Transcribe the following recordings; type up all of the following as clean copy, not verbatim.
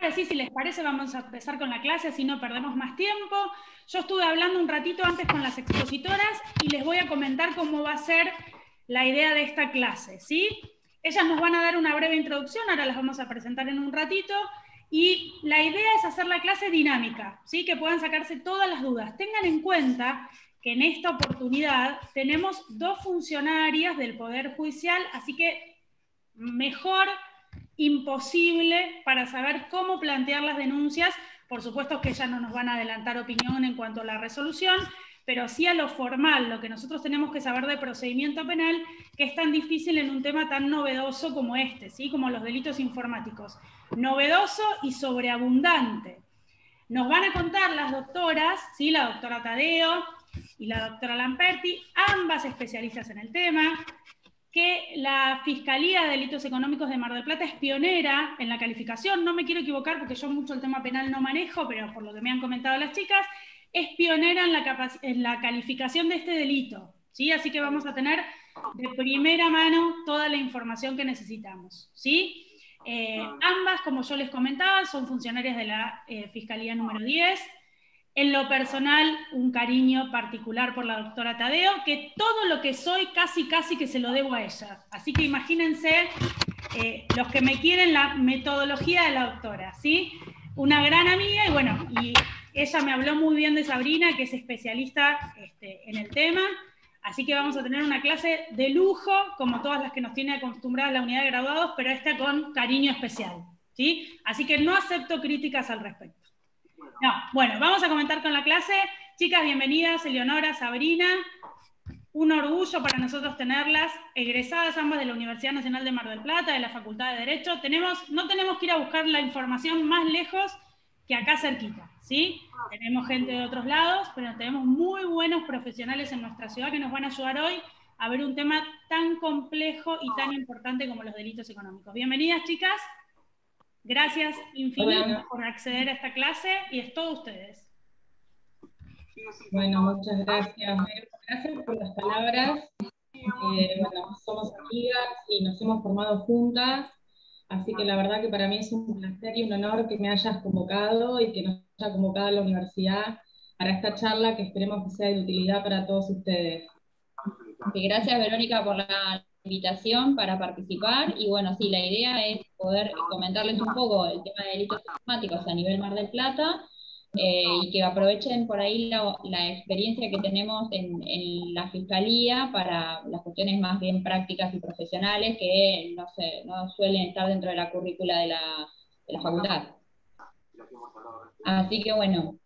Ahora sí, si les parece, vamos a empezar con la clase, así no perdemos más tiempo. Yo estuve hablando un ratito antes con las expositoras y les voy a comentar cómo va a ser la idea de esta clase, ¿sí? Ellas nos van a dar una breve introducción, ahora las vamos a presentar en un ratito, y la idea es hacer la clase dinámica, ¿sí? Que puedan sacarse todas las dudas. Tengan en cuenta que en esta oportunidad tenemos 2 funcionarias del Poder Judicial, así que mejor imposible para saber cómo plantear las denuncias. Por supuesto que ellas no nos van a adelantar opinión en cuanto a la resolución, pero sí a lo formal, lo que nosotros tenemos que saber de procedimiento penal, que es tan difícil en un tema tan novedoso como este, ¿sí? Como los delitos informáticos. Novedoso y sobreabundante. Nos van a contar las doctoras, ¿sí? La doctora Tadeo y la doctora Lamperti, ambas especialistas en el tema, que la Fiscalía de Delitos Económicos de Mar del Plata es pionera en la calificación. No me quiero equivocar porque yo mucho el tema penal no manejo, pero por lo que me han comentado las chicas, es pionera en la calificación de este delito, ¿sí? Así que vamos a tener de primera mano toda la información que necesitamos, ¿sí? Ambas, como yo les comentaba, son funcionarias de la Fiscalía número 10. En lo personal, un cariño particular por la doctora Tadeo, que todo lo que soy casi que se lo debo a ella. Así que imagínense los que me quieren la metodología de la doctora, ¿sí? Una gran amiga, y bueno, y ella me habló muy bien de Sabrina, que es especialista en el tema, así que vamos a tener una clase de lujo, como todas las que nos tiene acostumbradas la unidad de graduados, pero esta con cariño especial, ¿sí? Así que no acepto críticas al respecto. No, bueno, vamos a comentar con la clase. Chicas, bienvenidas, Eleonora, Sabrina. Un orgullo para nosotros tenerlas, egresadas ambas de la Universidad Nacional de Mar del Plata, de la Facultad de Derecho. No tenemos que ir a buscar la información más lejos que acá cerquita, ¿sí? Tenemos gente de otros lados, pero tenemos muy buenos profesionales en nuestra ciudad que nos van a ayudar hoy a ver un tema tan complejo y tan importante como los delitos económicos. Bienvenidas, chicas. Gracias infinitas por acceder a esta clase y es todo ustedes. Bueno, muchas gracias. Gracias por las palabras. Bueno, somos amigas y nos hemos formado juntas, así que la verdad que para mí es un placer y un honor que me hayas convocado y que nos haya convocado a la universidad para esta charla que esperemos que sea de utilidad para todos ustedes. Gracias, Verónica, por la invitación para participar, y bueno, sí, la idea es poder comentarles un poco el tema de delitos informáticos a nivel Mar del Plata, y que aprovechen por ahí la experiencia que tenemos en la Fiscalía para las cuestiones más bien prácticas y profesionales que no suelen estar dentro de la currícula de la facultad. Así que bueno,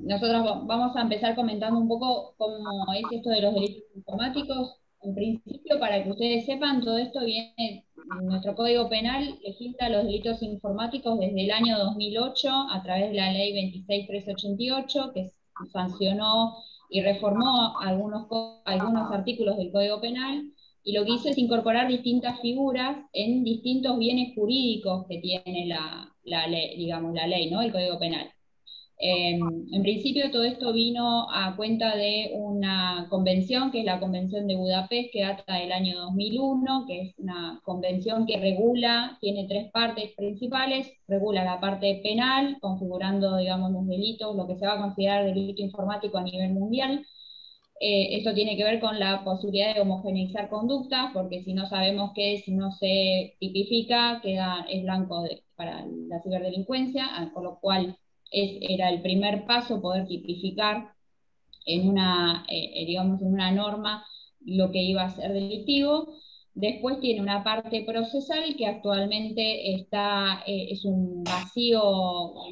nosotros vamos a empezar comentando un poco cómo es esto de los delitos informáticos. En principio, para que ustedes sepan, todo esto viene, nuestro Código Penal legisla los delitos informáticos desde el año 2008 a través de la Ley 26388, que sancionó y reformó algunos artículos del Código Penal, y lo que hizo es incorporar distintas figuras en distintos bienes jurídicos que tiene la ley, digamos, la ley, ¿no? El Código Penal. En principio todo esto vino a cuenta de una convención, que es la Convención de Budapest, que data del año 2001, que es una convención que regula, tiene 3 partes principales: regula la parte penal, configurando, digamos, los delitos, lo que se va a considerar delito informático a nivel mundial. Esto tiene que ver con la posibilidad de homogeneizar conductas, porque si no sabemos qué es, si no se tipifica, es blanco para la ciberdelincuencia, por lo cual era el primer paso poder tipificar en digamos, en una norma lo que iba a ser delictivo. Después tiene una parte procesal que actualmente es un vacío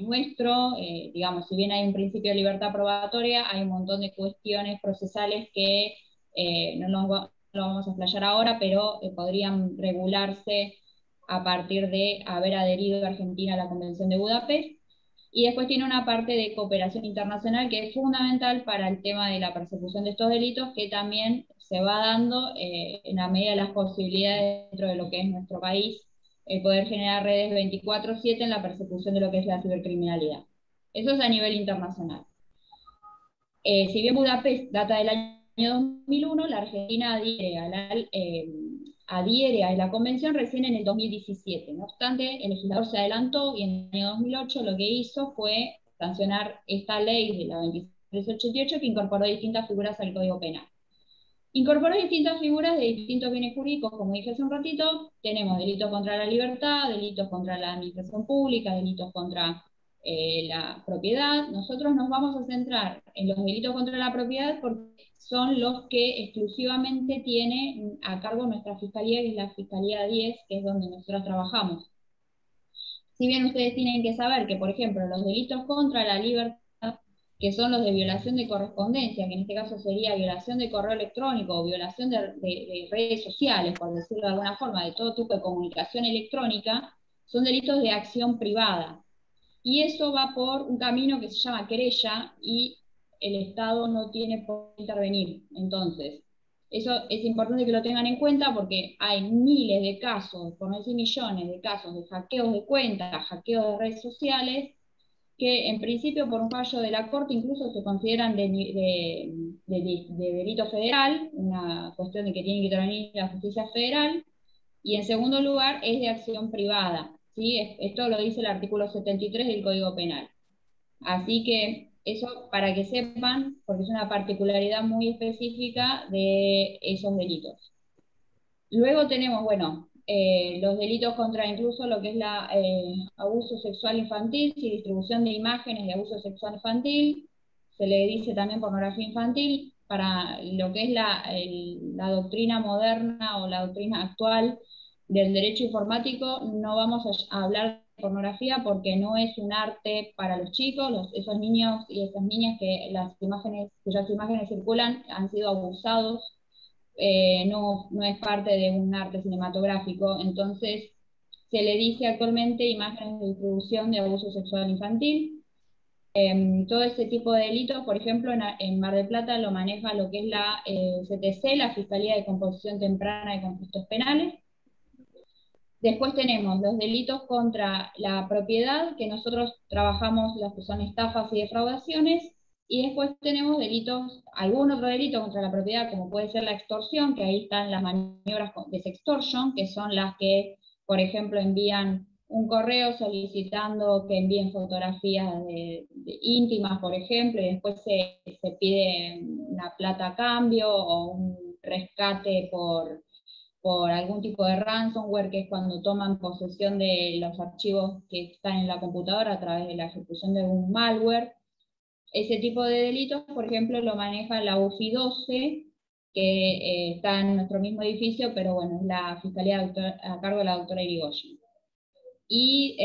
nuestro, digamos, si bien hay un principio de libertad probatoria, hay un montón de cuestiones procesales que no lo vamos a explayar ahora, pero podrían regularse a partir de haber adherido a Argentina a la Convención de Budapest. Y después tiene una parte de cooperación internacional que es fundamental para el tema de la persecución de estos delitos, que también se va dando en la medida de las posibilidades dentro de lo que es nuestro país, poder generar redes 24/7 en la persecución de lo que es la cibercriminalidad. Eso es a nivel internacional. Si bien Budapest data del año 2001, la Argentina adhiere adhiere a la convención recién en el 2017. No obstante, el legislador se adelantó y en el año 2008 lo que hizo fue sancionar esta ley de la 2388 que incorporó distintas figuras al Código Penal. Incorporó distintas figuras de distintos bienes jurídicos, como dije hace un ratito. Tenemos delitos contra la libertad, delitos contra la administración pública, delitos contra la propiedad. Nosotros nos vamos a centrar en los delitos contra la propiedad porque son los que exclusivamente tiene a cargo nuestra Fiscalía, que es la Fiscalía 10, que es donde nosotros trabajamos. Si bien ustedes tienen que saber que, por ejemplo, los delitos contra la libertad, que son los de violación de correspondencia, que en este caso sería violación de correo electrónico o violación de redes sociales, por decirlo de alguna forma, de todo tipo de comunicación electrónica, son delitos de acción privada. Y eso va por un camino que se llama querella y el Estado no tiene por qué intervenir. Entonces, eso es importante que lo tengan en cuenta porque hay miles de casos, por no decir millones de casos de hackeos de cuentas, hackeos de redes sociales, que en principio por un fallo de la Corte incluso se consideran de delito federal, una cuestión de que tiene que intervenir la justicia federal, y en segundo lugar es de acción privada, ¿sí? Esto lo dice el artículo 73 del Código Penal. Así que eso para que sepan, porque es una particularidad muy específica de esos delitos. Luego tenemos, bueno, los delitos contra incluso lo que es la abuso sexual infantil, y distribución de imágenes de abuso sexual infantil, se le dice también pornografía infantil, para lo que es la doctrina moderna o la doctrina actual del derecho informático, no vamos a hablar de pornografía porque no es un arte para los chicos, esos niños y esas niñas cuyas imágenes circulan han sido abusados. No es parte de un arte cinematográfico, entonces se le dice actualmente imágenes de distribución de abuso sexual infantil. Todo ese tipo de delitos, por ejemplo, en Mar del Plata lo maneja lo que es la CTC, la Fiscalía de Composición Temprana de Conflictos Penales. Después tenemos los delitos contra la propiedad, que nosotros trabajamos los que son estafas y defraudaciones, y después tenemos delitos, algún otro delito contra la propiedad, como puede ser la extorsión, que ahí están las maniobras de sextortion, que son las que, por ejemplo, envían un correo solicitando que envíen fotografías de íntimas, por ejemplo, y después se pide una plata a cambio o un rescate por algún tipo de ransomware, que es cuando toman posesión de los archivos que están en la computadora a través de la ejecución de un malware. Ese tipo de delitos, por ejemplo, lo maneja la UFI 12, que está en nuestro mismo edificio, pero bueno, es la Fiscalía a cargo de la doctora Irigoyen. Y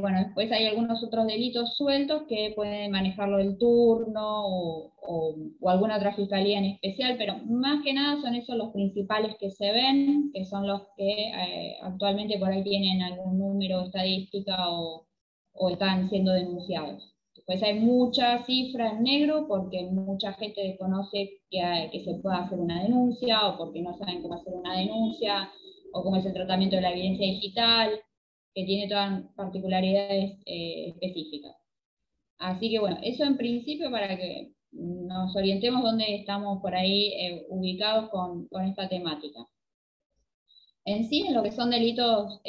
bueno, después hay algunos otros delitos sueltos que pueden manejarlo el turno o alguna otra fiscalía en especial, pero más que nada son esos los principales que se ven, que son los que actualmente por ahí tienen algún número de estadística o están siendo denunciados. Después hay mucha cifra en negro porque mucha gente desconoce que se pueda hacer una denuncia, o porque no saben cómo hacer una denuncia, o cómo es el tratamiento de la evidencia digital, que tiene todas particularidades específicas. Así que bueno, eso en principio para que nos orientemos dónde estamos por ahí ubicados con esta temática. En sí, en lo que son delitos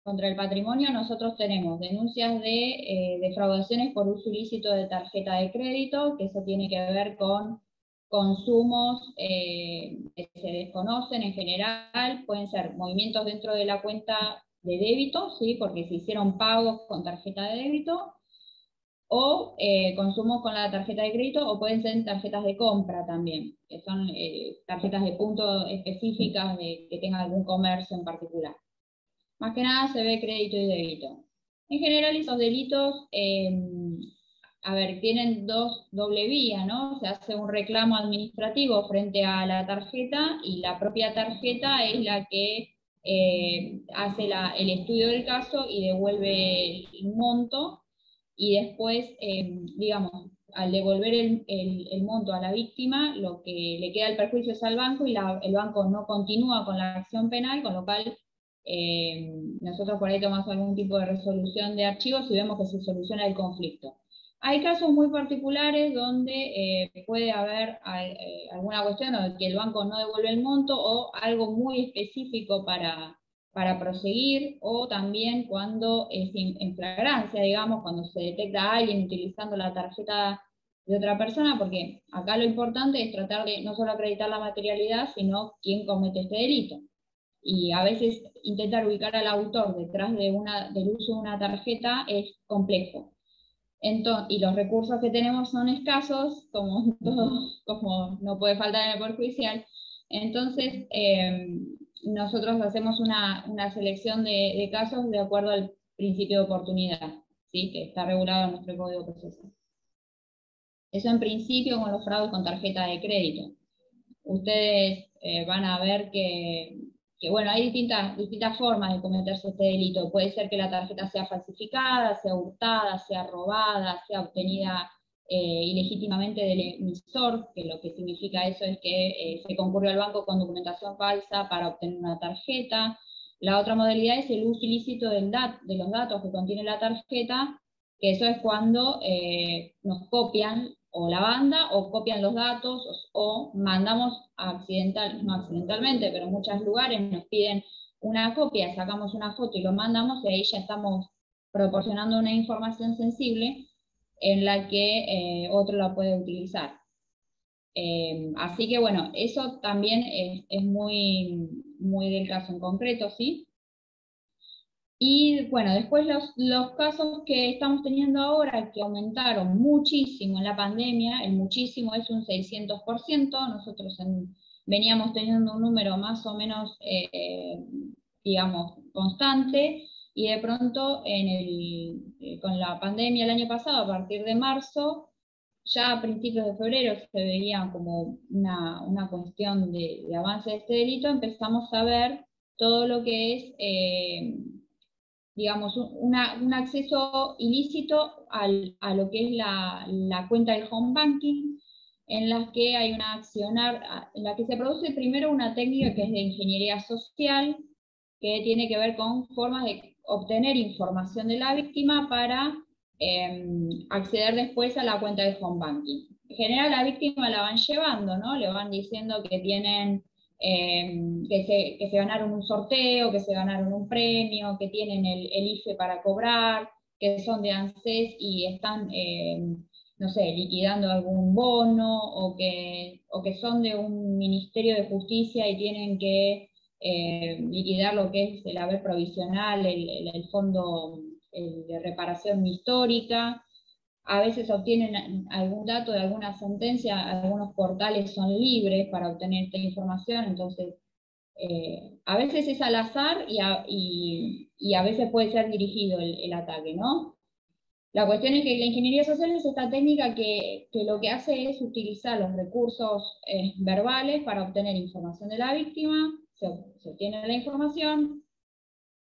contra el patrimonio, nosotros tenemos denuncias de defraudaciones por uso ilícito de tarjeta de crédito, que eso tiene que ver con consumos que se desconocen en general, pueden ser movimientos dentro de la cuenta de débito, ¿sí? Porque se hicieron pagos con tarjeta de débito, o consumos con la tarjeta de crédito, o pueden ser tarjetas de compra también, que son tarjetas de punto específicas que tengan algún comercio en particular. Más que nada se ve crédito y débito. En general esos delitos, a ver, tienen doble vía, ¿no? Se hace un reclamo administrativo frente a la tarjeta, y la propia tarjeta es la que hace el estudio del caso y devuelve el monto, y después, digamos, al devolver el monto a la víctima, lo que le queda el perjuicio es al banco, y el banco no continúa con la acción penal, con lo cual nosotros por ahí tomamos algún tipo de resolución de archivos y vemos que se soluciona el conflicto. Hay casos muy particulares donde puede haber alguna cuestión o que el banco no devuelve el monto o algo muy específico para proseguir, o también cuando es en flagrancia, digamos, cuando se detecta a alguien utilizando la tarjeta de otra persona, porque acá lo importante es tratar de no solo acreditar la materialidad, sino quién comete este delito. Y a veces intentar ubicar al autor detrás del uso de una tarjeta es complejo. Entonces, y los recursos que tenemos son escasos, como, como no puede faltar en el Poder Judicial. Entonces, nosotros hacemos una selección de casos de acuerdo al principio de oportunidad, ¿sí? Que está regulado en nuestro Código Procesal. Eso en principio con los fraudes con tarjeta de crédito. Ustedes van a ver que bueno, hay distintas formas de cometerse este delito. Puede ser que la tarjeta sea falsificada, sea hurtada, sea robada, sea obtenida ilegítimamente del emisor, que lo que significa eso es que se concurrió al banco con documentación falsa para obtener una tarjeta. La otra modalidad es el uso ilícito de los datos que contiene la tarjeta, que eso es cuando nos copian o la banda, o copian los datos, o mandamos no accidentalmente, pero en muchos lugares nos piden una copia, sacamos una foto y lo mandamos, y ahí ya estamos proporcionando una información sensible en la que otro la puede utilizar. Así que bueno, eso también es muy, muy del caso en concreto, ¿sí? Y bueno, después los casos que estamos teniendo ahora, que aumentaron muchísimo en la pandemia, el muchísimo es un 600%, nosotros veníamos teniendo un número más o menos, digamos, constante, y de pronto con la pandemia el año pasado, a partir de marzo, ya a principios de febrero se veía como una cuestión de avance de este delito, empezamos a ver todo lo que es digamos, un acceso ilícito a lo que es la cuenta del home banking, en la que hay una en la que se produce primero una técnica que es de ingeniería social, que tiene que ver con formas de obtener información de la víctima para acceder después a la cuenta del home banking. En general la víctima la van llevando, ¿no? Le van diciendo que tienen que se ganaron un sorteo, que se ganaron un premio, que tienen el IFE para cobrar, que son de ANSES y están, no sé, liquidando algún bono, o que son de un Ministerio de Justicia y tienen que liquidar lo que es el haber provisional, el fondo de reparación histórica. A veces obtienen algún dato de alguna sentencia, algunos portales son libres para obtener esta información, entonces a veces es al azar y a veces puede ser dirigido el ataque, ¿no? La cuestión es que la ingeniería social es esta técnica que lo que hace es utilizar los recursos verbales para obtener información de la víctima, se obtiene la información,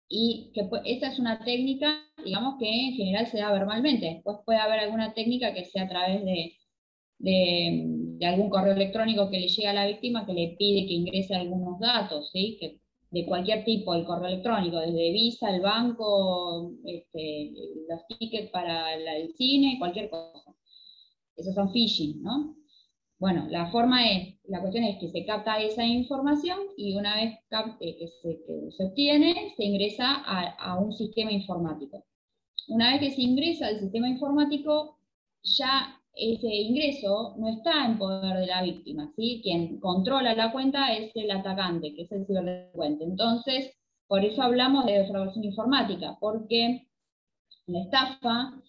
y que esta es una técnica, digamos, que en general se da verbalmente. Después puede haber alguna técnica que sea a través de algún correo electrónico que le llega a la víctima, que le pide que ingrese algunos datos, ¿sí? Que, de cualquier tipo, el correo electrónico, desde Visa, el banco, los tickets para el cine, cualquier cosa. Esos son phishing, ¿no? Bueno, la cuestión es que se capta esa información, y una vez que se obtiene, se ingresa a un sistema informático. Una vez que se ingresa al sistema informático, ya ese ingreso no está en poder de la víctima, ¿sí? Quien controla la cuenta es el atacante, que es el ciberdelincuente. Entonces, por eso hablamos de defraudación informática, porque la estafa,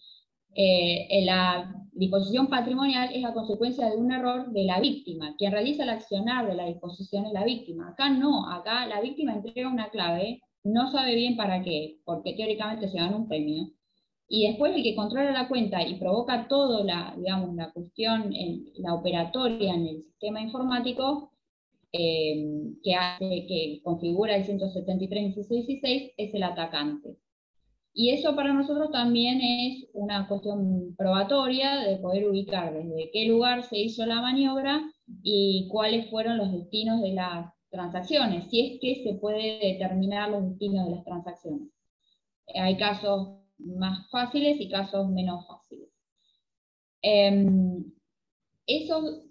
la disposición patrimonial es la consecuencia de un error de la víctima. Quien realiza el accionar de la disposición es la víctima. Acá no, acá la víctima entrega una clave, no sabe bien para qué, porque teóricamente se gana un premio, y después el que controla la cuenta y provoca toda la cuestión, la operatoria en el sistema informático, que configura el 173.16.16, es el atacante. Y eso para nosotros también es una cuestión probatoria de poder ubicar desde qué lugar se hizo la maniobra y cuáles fueron los destinos de las transacciones, si es que se puede determinar los destinos de las transacciones. Hay casos más fáciles y casos menos fáciles. Esos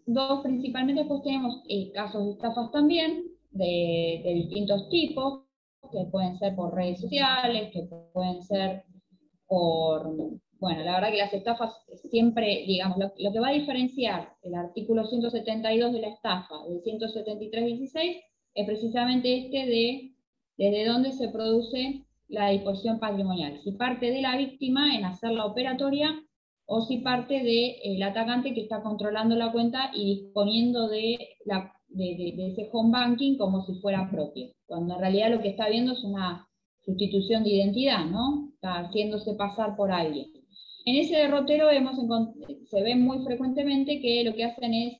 dos principalmente, después tenemos casos de estafas también, de distintos tipos, que pueden ser por redes sociales, que pueden ser por, bueno, la verdad que las estafas siempre, digamos, lo que va a diferenciar el artículo 172 de la estafa del 173.16 es precisamente desde dónde se produce la disposición patrimonial. Si parte de la víctima en hacer la operatoria, o si parte del atacante que está controlando la cuenta y disponiendo de ese home banking como si fuera propio, cuando en realidad lo que está viendo es una sustitución de identidad, ¿no? Está haciéndose pasar por alguien. En ese derrotero se ve muy frecuentemente que lo que hacen es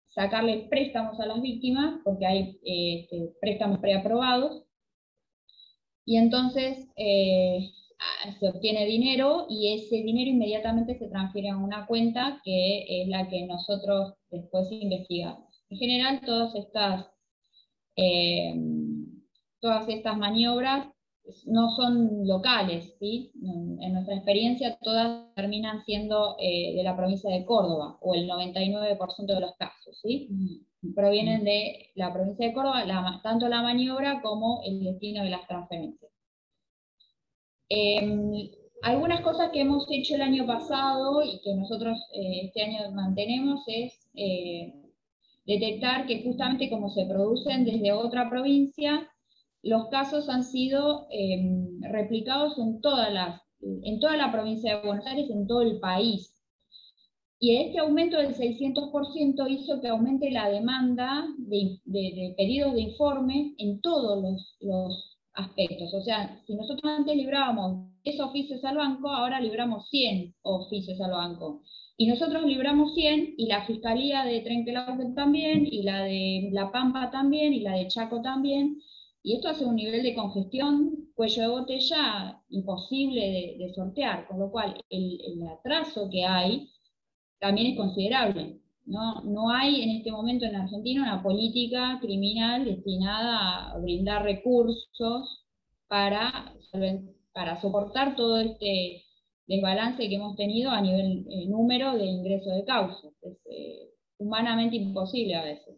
sacarle préstamos a las víctimas, porque hay préstamos preaprobados, y entonces se obtiene dinero y ese dinero inmediatamente se transfiere a una cuenta que es la que nosotros después investigamos. En general, todas estas maniobras no son locales, ¿sí? En nuestra experiencia todas terminan siendo de la provincia de Córdoba, o el 99% de los casos, ¿sí? Provienen de la provincia de Córdoba, tanto la maniobra como el destino de las transferencias. Algunas cosas que hemos hecho el año pasado y que nosotros este año mantenemos es detectar que justamente como se producen desde otra provincia, los casos han sido replicados en toda la provincia de Buenos Aires, en todo el país. Y este aumento del 600% hizo que aumente la demanda de pedidos de informe en todos los aspectos. O sea, si nosotros antes librábamos 10 oficios al banco, ahora libramos 100 oficios al banco. Y nosotros libramos 100, y la Fiscalía de Trenquelauquen también, y la de La Pampa también, y la de Chaco también. Y esto hace un nivel de congestión, cuello de botella, imposible de sortear, con lo cual el atraso que hay también es considerable. No hay en este momento en Argentina una política criminal destinada a brindar recursos para soportar todo este desbalance que hemos tenido a nivel número de ingreso de causas. Es humanamente imposible a veces.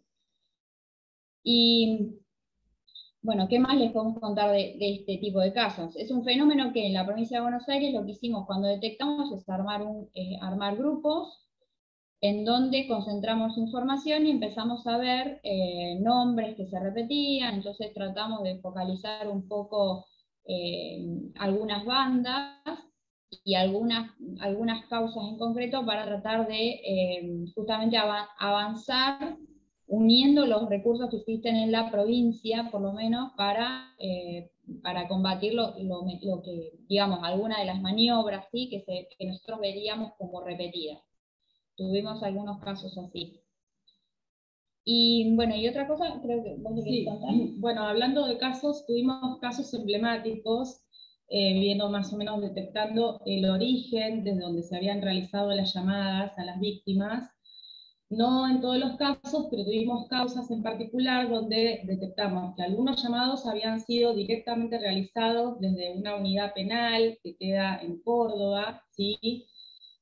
Y bueno, ¿qué más les podemos contar de este tipo de casos? Es un fenómeno que en la provincia de Buenos Aires lo que hicimos cuando detectamos es armar grupos en donde concentramos información y empezamos a ver nombres que se repetían. Entonces tratamos de focalizar un poco algunas bandas y algunas causas en concreto para tratar de justamente avanzar uniendo los recursos que existen en la provincia, por lo menos, para combatir lo que, digamos, alguna de las maniobras, ¿sí? que nosotros veríamos como repetidas. Tuvimos algunos casos así. Y bueno, y otra cosa, creo que vos le querés contar. Bueno, hablando de casos, tuvimos casos emblemáticos, viendo más o menos, detectando el origen desde donde se habían realizado las llamadas a las víctimas. No en todos los casos, pero tuvimos causas en particular donde detectamos que algunos llamados habían sido directamente realizados desde una unidad penal que queda en Córdoba, ¿sí?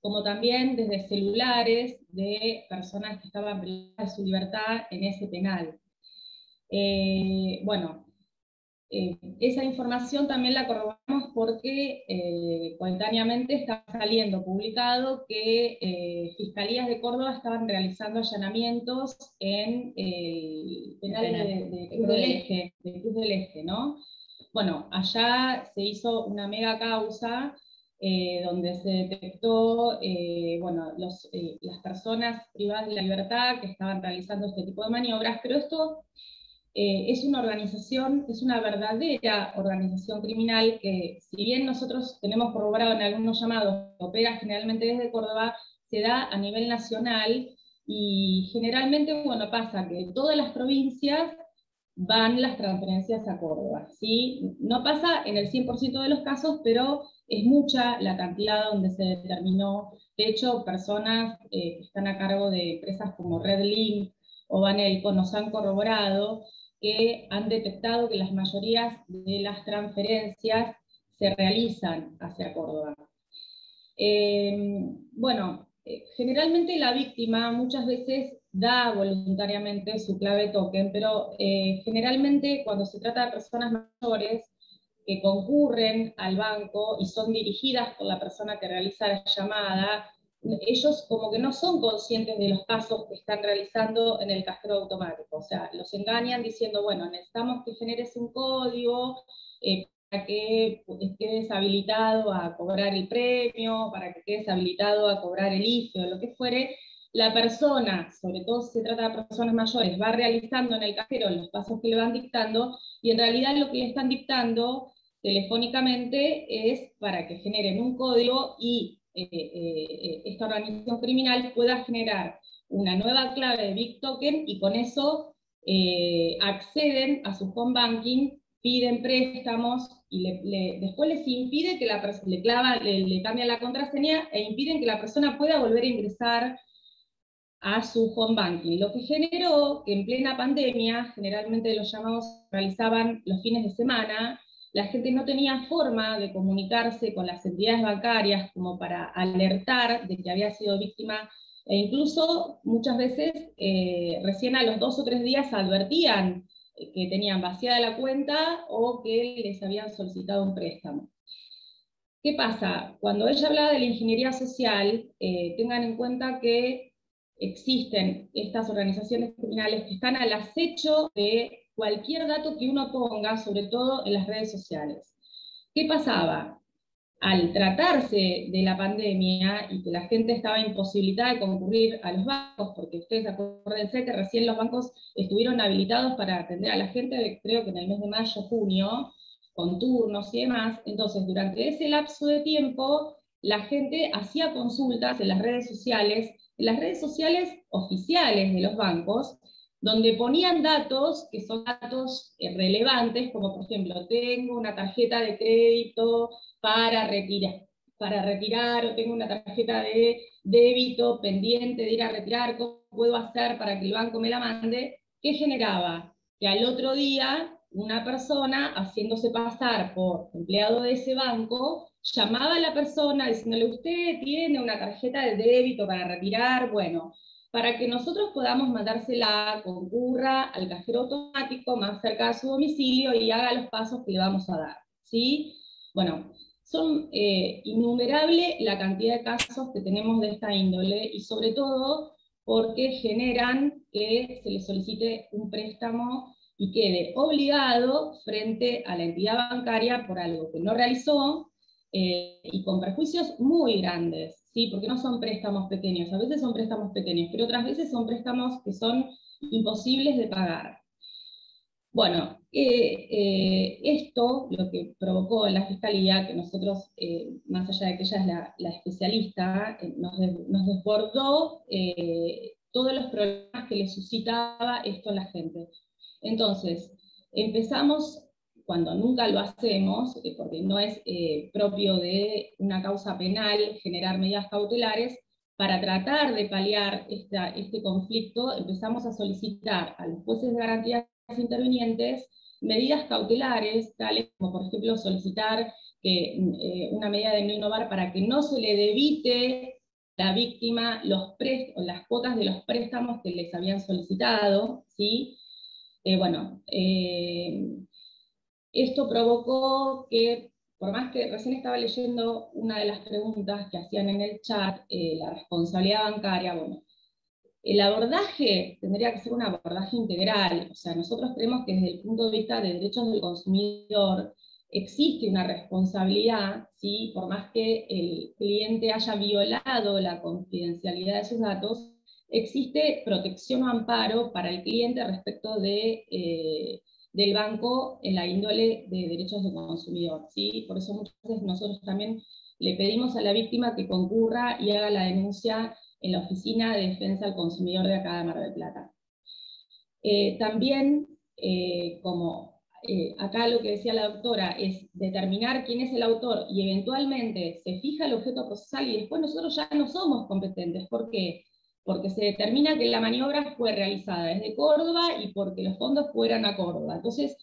Como también desde celulares de personas que estaban privadas de su libertad en ese penal. Esa información también la corroboramos porque coetáneamente está saliendo publicado que Fiscalías de Córdoba estaban realizando allanamientos en el penal de Cruz del Eje, ¿no? Bueno, allá se hizo una mega causa donde se detectó las personas privadas de la libertad que estaban realizando este tipo de maniobras, pero esto es una organización, es una verdadera organización criminal que, si bien nosotros tenemos corroborado en algunos llamados, que opera generalmente desde Córdoba, se da a nivel nacional, y generalmente, bueno, pasa que en todas las provincias van las transferencias a Córdoba, ¿sí? No pasa en el 100% de los casos, pero es mucha la cantidad donde se determinó. De hecho, personas que están a cargo de empresas como Redlink o Banelco nos han corroborado que han detectado que las mayorías de las transferencias se realizan hacia Córdoba. generalmente la víctima muchas veces da voluntariamente su clave token, pero generalmente cuando se trata de personas mayores que concurren al banco y son dirigidas por la persona que realiza la llamada, ellos como que no son conscientes de los pasos que están realizando en el cajero automático. O sea, los engañan diciendo, bueno, necesitamos que generes un código para que quedes habilitado a cobrar el premio, para que quedes habilitado a cobrar el IFE o lo que fuere. La persona, sobre todo si se trata de personas mayores, va realizando en el cajero los pasos que le van dictando, y en realidad lo que le están dictando telefónicamente es para que generen un código y esta organización criminal pueda generar una nueva clave de Big Token, y con eso acceden a su home banking, piden préstamos, y después les impide que la persona, le cambian la contraseña e impiden que la persona pueda volver a ingresar a su home banking, lo que generó que en plena pandemia, generalmente los llamados se realizaban los fines de semana, la gente no tenía forma de comunicarse con las entidades bancarias como para alertar de que había sido víctima, e incluso muchas veces recién a los 2 o 3 días advertían que tenían vaciada la cuenta o que les habían solicitado un préstamo. ¿Qué pasa? Cuando ella hablaba de la ingeniería social, tengan en cuenta que existen estas organizaciones criminales que están al acecho de cualquier dato que uno ponga, sobre todo en las redes sociales. ¿Qué pasaba? Al tratarse de la pandemia y que la gente estaba imposibilitada de concurrir a los bancos, porque ustedes acuérdense que recién los bancos estuvieron habilitados para atender a la gente, creo que en el mes de mayo, junio, con turnos y demás. Entonces, durante ese lapso de tiempo, la gente hacía consultas en las redes sociales oficiales de los bancos, donde ponían datos que son datos relevantes, como por ejemplo, tengo una tarjeta de crédito para retirar, o tengo una tarjeta de débito pendiente de ir a retirar, ¿cómo puedo hacer para que el banco me la mande? ¿Qué generaba? Que al otro día una persona, haciéndose pasar por empleado de ese banco, llamaba a la persona diciéndole, usted tiene una tarjeta de débito para retirar, bueno, para que nosotros podamos mandársela, concurra al cajero automático más cerca de su domicilio y haga los pasos que le vamos a dar, ¿sí? Bueno, son innumerable la cantidad de casos que tenemos de esta índole, y sobre todo porque generan que se le solicite un préstamo y quede obligado frente a la entidad bancaria por algo que no realizó, y con perjuicios muy grandes, ¿sí? Porque no son préstamos pequeños, a veces son préstamos pequeños, pero otras veces son préstamos que son imposibles de pagar. Bueno, esto lo que provocó en la Fiscalía, que nosotros, más allá de que ella es la especialista, nos desbordó todos los problemas que le suscitaba esto a la gente. Entonces, empezamos, cuando nunca lo hacemos, porque no es propio de una causa penal generar medidas cautelares, para tratar de paliar este conflicto, empezamos a solicitar a los jueces de garantías intervinientes medidas cautelares, tales como por ejemplo solicitar una medida de no innovar para que no se le debite a la víctima las cuotas de los préstamos que les habían solicitado, ¿sí? Esto provocó que, por más que recién estaba leyendo una de las preguntas que hacían en el chat, la responsabilidad bancaria, bueno, el abordaje tendría que ser un abordaje integral. O sea, nosotros creemos que desde el punto de vista de derechos del consumidor existe una responsabilidad, ¿sí? Por más que el cliente haya violado la confidencialidad de sus datos, existe protección o amparo para el cliente respecto del banco en la índole de derechos del consumidor, ¿sí? Por eso muchas veces nosotros también le pedimos a la víctima que concurra y haga la denuncia en la Oficina de Defensa al Consumidor de acá de Mar del Plata. También, acá lo que decía la doctora es determinar quién es el autor y eventualmente se fija el objeto procesal, y después nosotros ya no somos competentes. ¿Por qué? Porque se determina que la maniobra fue realizada desde Córdoba y porque los fondos fueran a Córdoba. Entonces,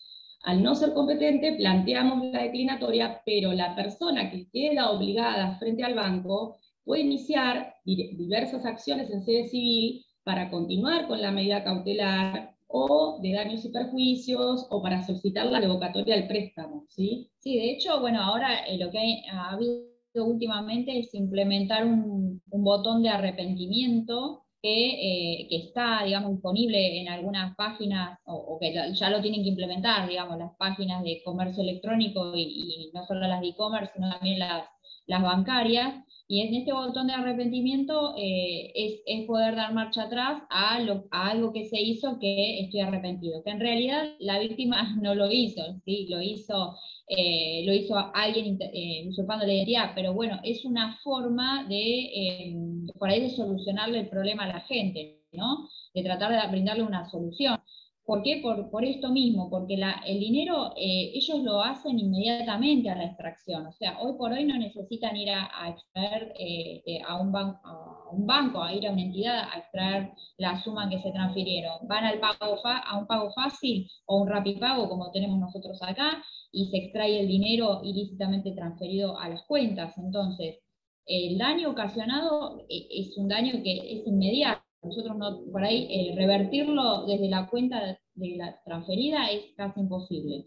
al no ser competente, planteamos la declinatoria, pero la persona que queda obligada frente al banco puede iniciar diversas acciones en sede civil para continuar con la medida cautelar, o de daños y perjuicios, o para solicitar la revocatoria del préstamo, ¿sí? Sí, de hecho, bueno, ahora lo que ha habido últimamente es implementar un botón de arrepentimiento que está, digamos, disponible en algunas páginas, o que ya lo tienen que implementar, digamos, las páginas de comercio electrónico y no solo las de e-commerce, sino también las bancarias. Y en este botón de arrepentimiento es poder dar marcha atrás a algo que se hizo que estoy arrepentido. Que en realidad la víctima no lo hizo, ¿sí? Lo hizo alguien usurpando la identidad, pero bueno, es una forma por ahí de solucionarle el problema a la gente, ¿no? De tratar de brindarle una solución. ¿Por qué? Por esto mismo, porque el dinero ellos lo hacen inmediatamente a la extracción. O sea, hoy por hoy no necesitan ir a extraer a un banco, a ir a una entidad a extraer la suma que se transfirieron. Van a un pago fácil o un rapipago como tenemos nosotros acá y se extrae el dinero ilícitamente transferido a las cuentas. Entonces, el daño ocasionado es un daño que es inmediato. Nosotros no, por ahí, revertirlo desde la cuenta de la transferida es casi imposible.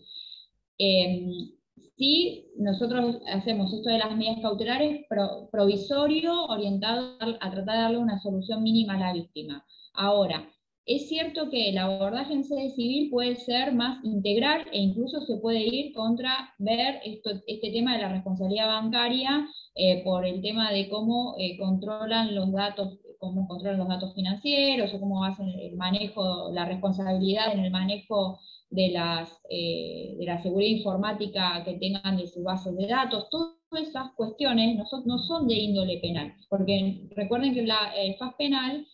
Sí, nosotros hacemos esto de las medidas cautelares provisorio, orientado a tratar de darle una solución mínima a la víctima. Ahora, es cierto que el abordaje en sede civil puede ser más integral e incluso se puede ir contra ver este tema de la responsabilidad bancaria por el tema de cómo controlan los datos financieros o cómo hacen el manejo, la responsabilidad en el manejo de la seguridad informática que tengan de sus bases de datos. Todas esas cuestiones no son de índole penal, porque recuerden que el FAS penal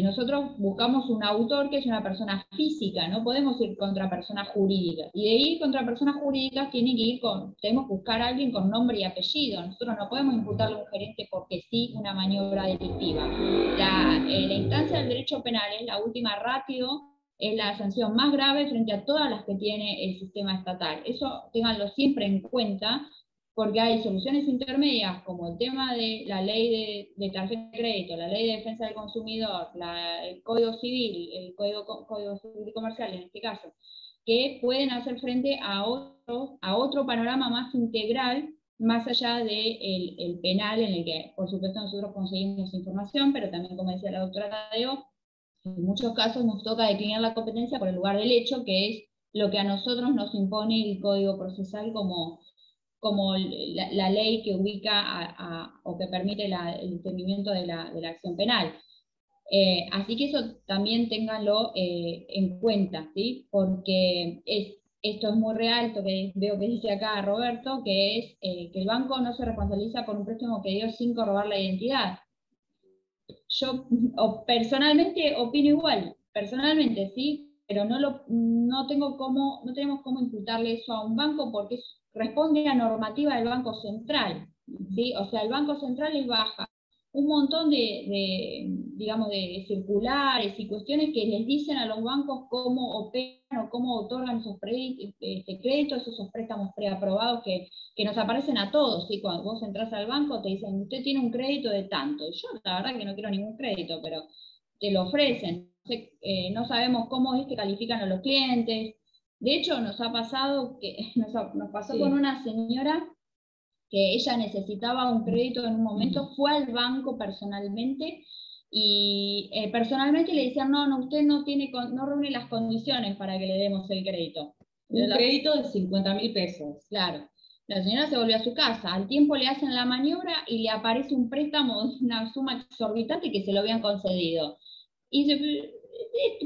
nosotros buscamos un autor que es una persona física, no podemos ir contra personas jurídicas. Y de ir contra personas jurídicas tenemos que buscar a alguien con nombre y apellido. Nosotros no podemos imputarle a un gerente porque sí una maniobra delictiva. La instancia del derecho penal es la última ratio, es la sanción más grave frente a todas las que tiene el sistema estatal. Eso ténganlo siempre en cuenta, porque hay soluciones intermedias como el tema de la ley de tarjeta de crédito, la ley de defensa del consumidor, el código civil, el código civil y comercial en este caso, que pueden hacer frente a otro panorama más integral, más allá del penal, en el que por supuesto nosotros conseguimos información, pero también, como decía la doctora Tadeo, en muchos casos nos toca declinar la competencia por el lugar del hecho, que es lo que a nosotros nos impone el Código Procesal como la ley que ubica o que permite el entendimiento de la acción penal. Así que eso también ténganlo en cuenta, ¿sí? Porque esto es muy real, esto que veo que dice acá Roberto, que es que el banco no se responsabiliza por un préstamo que dio sin corroborar la identidad. Yo personalmente opino igual, personalmente sí, pero no tenemos cómo imputarle eso a un banco porque responde a normativa del Banco Central, ¿sí? O sea, el Banco Central les baja un montón digamos, de circulares y cuestiones que les dicen a los bancos cómo operan o cómo otorgan esos créditos, esos préstamos preaprobados que nos aparecen a todos, ¿sí? Cuando vos entras al banco te dicen, usted tiene un crédito de tanto. Y yo la verdad que no quiero ningún crédito, pero te lo ofrecen. No sabemos cómo es que califican a los clientes. De hecho, nos ha pasado nos pasó sí, con una señora que ella necesitaba un crédito en un momento, fue al banco personalmente y personalmente le decían, no, usted no reúne las condiciones para que le demos el crédito. Un crédito de 50.000 pesos. Claro. La señora se volvió a su casa, al tiempo le hacen la maniobra y le aparece un préstamo de una suma exorbitante que se lo habían concedido. Y dice,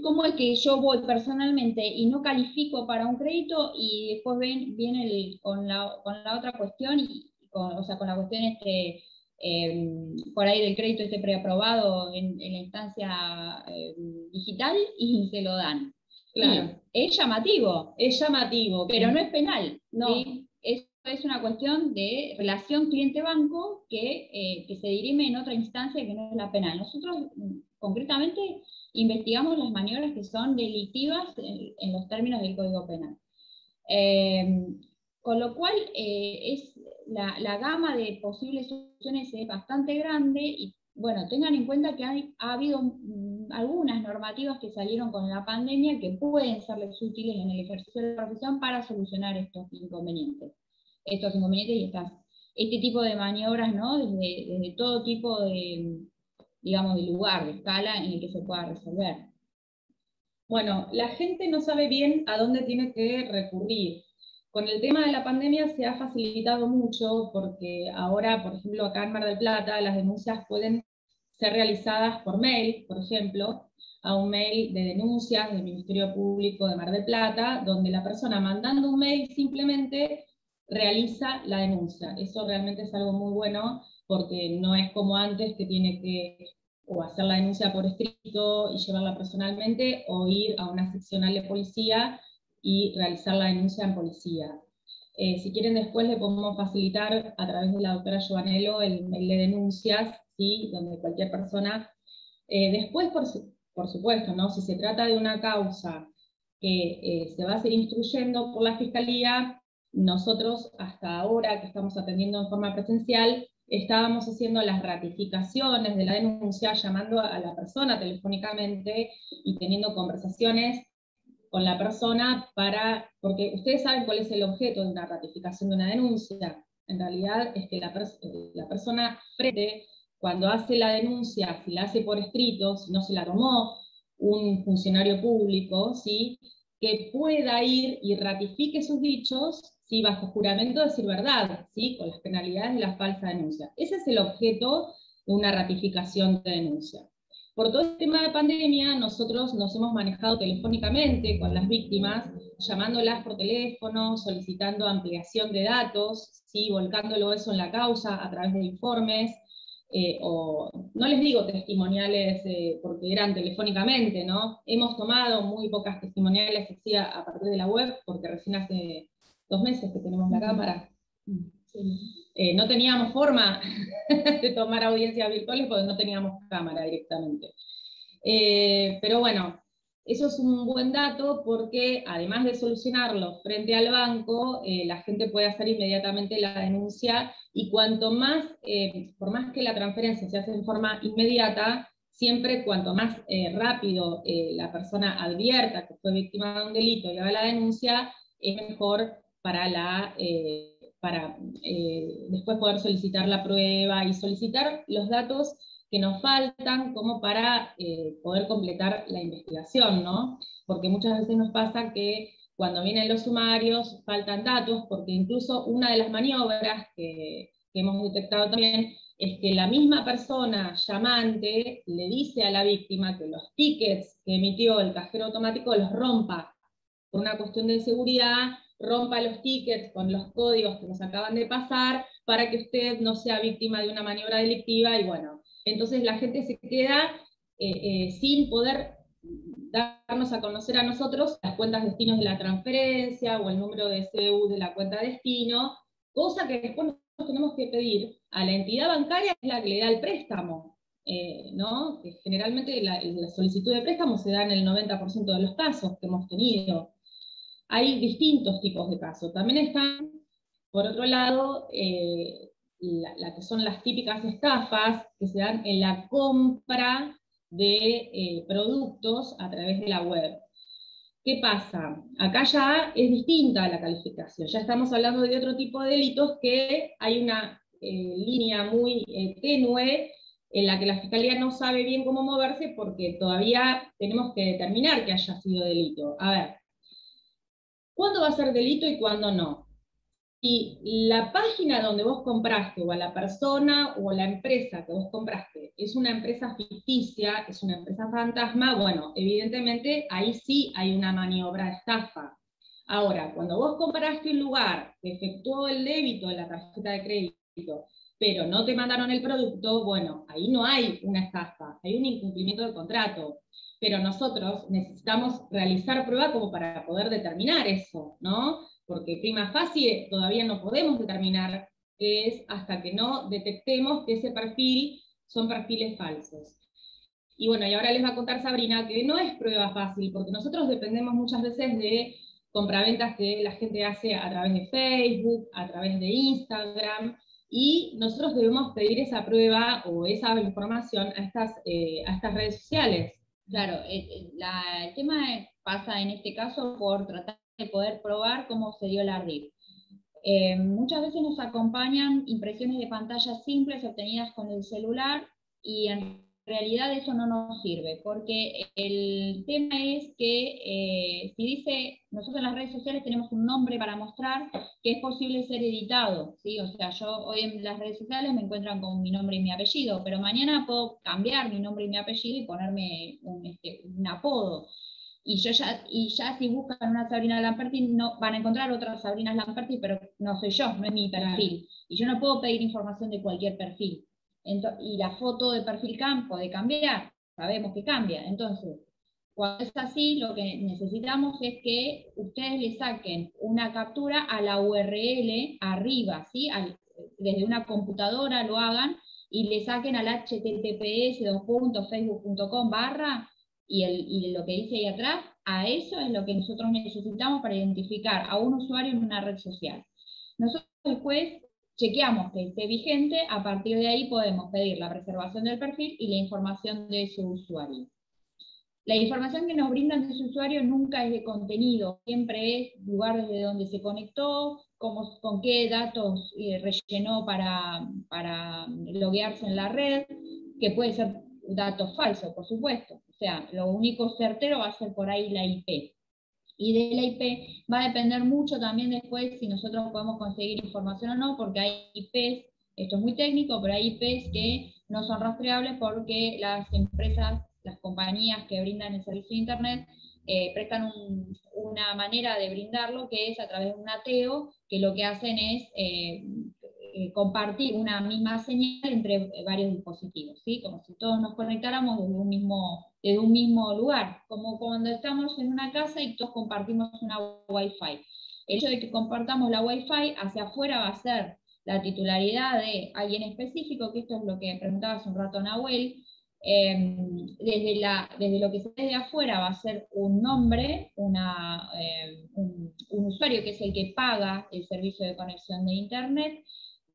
¿cómo es que yo voy personalmente y no califico para un crédito y después viene con la otra cuestión, o sea, con la cuestión por ahí del crédito preaprobado en la instancia digital y se lo dan? Claro. Es llamativo. Es llamativo. Pero no es penal. No. ¿Sí? Es una cuestión de relación cliente-banco que se dirime en otra instancia que no es la penal. Nosotros, concretamente, investigamos las maniobras que son delictivas en los términos del Código Penal. Con lo cual, la gama de posibles soluciones es bastante grande y bueno, tengan en cuenta que ha habido algunas normativas que salieron con la pandemia que pueden serles útiles en el ejercicio de la profesión para solucionar estos inconvenientes y este tipo de maniobras, ¿no? Desde todo tipo de, digamos, de lugar, de escala en el que se pueda resolver. Bueno, la gente no sabe bien a dónde tiene que recurrir. Con el tema de la pandemia se ha facilitado mucho porque ahora, por ejemplo, acá en Mar del Plata, las denuncias pueden ser realizadas por mail, por ejemplo, a un mail de denuncias del Ministerio Público de Mar del Plata, donde la persona mandando un mail simplemente realiza la denuncia. Eso realmente es algo muy bueno porque no es como antes que tiene que o hacer la denuncia por escrito y llevarla personalmente, o ir a una seccional de policía y realizar la denuncia en policía. Si quieren después le podemos facilitar a través de la doctora Giovanello el mail de denuncias, ¿sí? Donde cualquier persona, después por supuesto, ¿no? Si se trata de una causa que se va a seguir instruyendo por la Fiscalía, nosotros hasta ahora que estamos atendiendo en forma presencial, estábamos haciendo las ratificaciones de la denuncia, llamando a la persona telefónicamente y teniendo conversaciones con la persona porque ustedes saben cuál es el objeto de una ratificación de una denuncia. En realidad es que la persona frente, cuando hace la denuncia, si la hace por escrito, si no se la tomó un funcionario público, ¿sí? Que pueda ir y ratifique sus dichos, ¿sí? Bajo juramento de decir verdad, ¿sí? Con las penalidades de la falsa denuncia. Ese es el objeto de una ratificación de denuncia. Por todo el tema de pandemia, nosotros nos hemos manejado telefónicamente con las víctimas, llamándolas por teléfono, solicitando ampliación de datos, ¿sí? Volcándolo eso en la causa a través de informes, o no les digo testimoniales porque eran telefónicamente, ¿no? Hemos tomado muy pocas testimoniales así a partir de la web, porque recién hace 2 meses que tenemos la cámara. No teníamos forma de tomar audiencias virtuales porque no teníamos cámara directamente. Pero bueno, eso es un buen dato porque además de solucionarlo frente al banco, la gente puede hacer inmediatamente la denuncia y cuanto más, por más que la transferencia se hace en forma inmediata, siempre cuanto más rápido la persona advierta que fue víctima de un delito y haga la denuncia, es mejor para después poder solicitar la prueba y solicitar los datos que nos faltan como para poder completar la investigación, ¿no? Porque muchas veces nos pasa que cuando vienen los sumarios faltan datos, porque incluso una de las maniobras que hemos detectado también es que la misma persona llamante le dice a la víctima que los tickets que emitió el cajero automático los rompa. Por una cuestión de seguridad, rompa los tickets con los códigos que nos acaban de pasar para que usted no sea víctima de una maniobra delictiva y bueno, entonces la gente se queda sin poder darnos a conocer a nosotros las cuentas destinos de la transferencia o el número de CBU de la cuenta destino, cosa que después nosotros tenemos que pedir a la entidad bancaria, que es la que le da el préstamo, ¿no? Que generalmente la solicitud de préstamo se da en el 90% de los casos que hemos tenido. Hay distintos tipos de casos. También están, por otro lado, la que son las típicas estafas que se dan en la compra de productos a través de la web. ¿Qué pasa? Acá ya es distinta la calificación, ya estamos hablando de otro tipo de delitos que hay una línea muy tenue en la que la Fiscalía no sabe bien cómo moverse porque todavía tenemos que determinar que haya sido delito. A ver, ¿cuándo va a ser delito y cuándo no? Si la página donde vos compraste, o a la persona o a la empresa que vos compraste, es una empresa ficticia, es una empresa fantasma, bueno, evidentemente ahí sí hay una maniobra de estafa. Ahora, cuando vos compraste un lugar que efectuó el débito de la tarjeta de crédito, pero no te mandaron el producto, bueno, ahí no hay una estafa, hay un incumplimiento del contrato. Pero nosotros necesitamos realizar prueba como para poder determinar eso, ¿no? Porque prima facie todavía no podemos determinar qué es hasta que no detectemos que ese perfil son perfiles falsos. Y bueno, y ahora les va a contar Sabrina que no es prueba fácil, porque nosotros dependemos muchas veces de compraventas que la gente hace a través de Facebook, a través de Instagram, y nosotros debemos pedir esa prueba o esa información a estas redes sociales. Claro, el tema pasa en este caso por tratar de poder probar cómo se dio la RIF. Muchas veces nos acompañan impresiones de pantallas simples obtenidas con el celular y en realidad eso no nos sirve, porque el tema es que si dice, nosotros en las redes sociales tenemos un nombre para mostrar que es posible ser editado, ¿sí? O sea, yo hoy en las redes sociales me encuentran con mi nombre y mi apellido, pero mañana puedo cambiar mi nombre y mi apellido y ponerme un apodo. Y ya si buscan una Sabrina Lamperti, no, van a encontrar otras Sabrinas Lamperti, pero no soy yo, no es mi perfil. Y yo no puedo pedir información de cualquier perfil. Y la foto de perfil puede cambiar, sabemos que cambia. Entonces, cuando es así, lo que necesitamos es que ustedes le saquen una captura a la URL arriba, ¿sí? Desde una computadora lo hagan y le saquen al https://facebook.com/ y lo que dice ahí atrás, a eso es lo que nosotros necesitamos para identificar a un usuario en una red social. Nosotros después chequeamos que esté vigente, a partir de ahí podemos pedir la preservación del perfil y la información de su usuario. La información que nos brindan de su usuario nunca es de contenido, siempre es lugar desde donde se conectó, con qué datos rellenó para loguearse en la red, que puede ser datos falsos, por supuesto. O sea, lo único certero va a ser por ahí la IP. Y de la IP va a depender mucho también después si nosotros podemos conseguir información o no, porque hay IPs, esto es muy técnico, pero hay IPs que no son rastreables porque las empresas, las compañías que brindan el servicio de Internet, prestan una manera de brindarlo que es a través de un ateo, que lo que hacen es compartir una misma señal entre varios dispositivos, ¿sí? Como si todos nos conectáramos desde un mismo lugar, como cuando estamos en una casa y todos compartimos una Wi-Fi. El hecho de que compartamos la Wi-Fi hacia afuera va a ser la titularidad de alguien específico, que esto es lo que preguntaba hace un rato Nahuel. Desde lo que se ve de afuera va a ser un nombre, un usuario que es el que paga el servicio de conexión de Internet,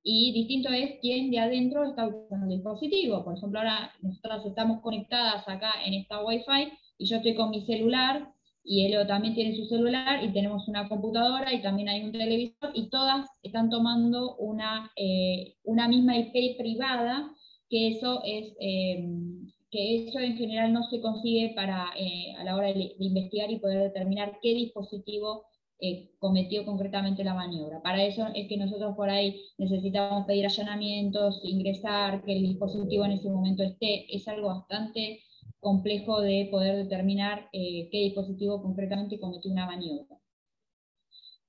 y distinto es quién de adentro está usando el dispositivo. Por ejemplo, ahora nosotras estamos conectadas acá en esta Wi-Fi y yo estoy con mi celular y Elo también tiene su celular y tenemos una computadora y también hay un televisor y todas están tomando una misma IP privada, que eso en general no se consigue a la hora de investigar y poder determinar qué dispositivo cometió concretamente la maniobra. Para eso es que nosotros por ahí necesitamos pedir allanamientos, ingresar, que el dispositivo en ese momento esté. Es algo bastante complejo de poder determinar qué dispositivo concretamente cometió una maniobra.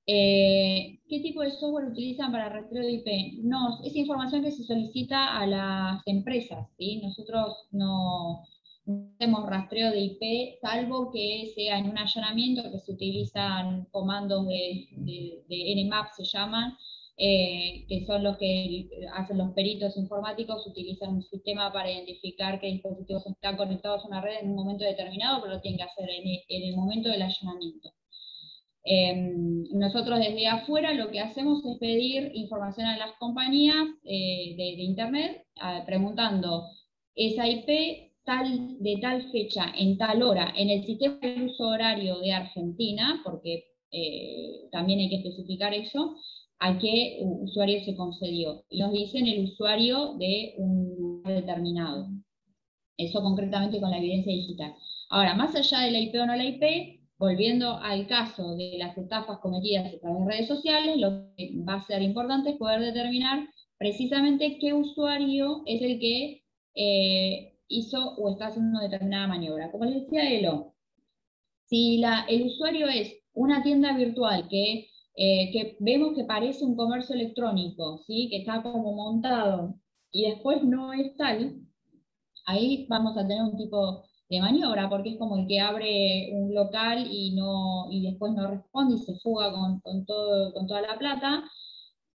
¿Qué tipo de software utilizan para rastreo de IP? No, es información que se solicita a las empresas, ¿sí? Nosotros no hacemos rastreo de IP, salvo que sea en un allanamiento, que se utilizan comandos de Nmap, se llaman, que son los que hacen los peritos informáticos, utilizan un sistema para identificar qué dispositivos están conectados a una red en un momento determinado, pero lo tienen que hacer en el momento del allanamiento. Nosotros desde afuera lo que hacemos es pedir información a las compañías de Internet, preguntando esa IP de tal fecha, en tal hora, en el sistema de uso horario de Argentina, porque también hay que especificar eso, a qué usuario se concedió. Y nos dicen el usuario de un lugar determinado. Eso concretamente con la evidencia digital. Ahora, más allá de la IP o no la IP, volviendo al caso de las estafas cometidas a través de redes sociales, lo que va a ser importante es poder determinar precisamente qué usuario es el que hizo o está haciendo una determinada maniobra. Como les decía Elo, si el usuario es una tienda virtual que vemos que parece un comercio electrónico, ¿sí? Que está como montado y después no es tal, ahí vamos a tener un tipo de maniobra, porque es como el que abre un local y después no responde y se fuga con toda la plata.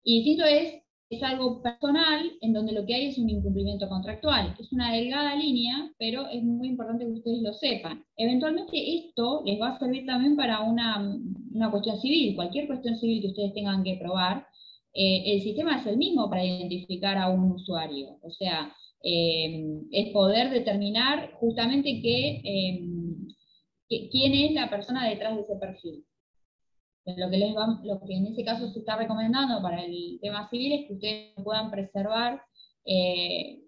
Y distinto es es algo personal en donde lo que hay es un incumplimiento contractual. Es una delgada línea, pero es muy importante que ustedes lo sepan. Eventualmente esto les va a servir también para una cuestión civil, cualquier cuestión civil que ustedes tengan que probar. El sistema es el mismo para identificar a un usuario, o sea, es poder determinar justamente quién es la persona detrás de ese perfil. Lo que en ese caso se está recomendando para el tema civil es que ustedes puedan preservar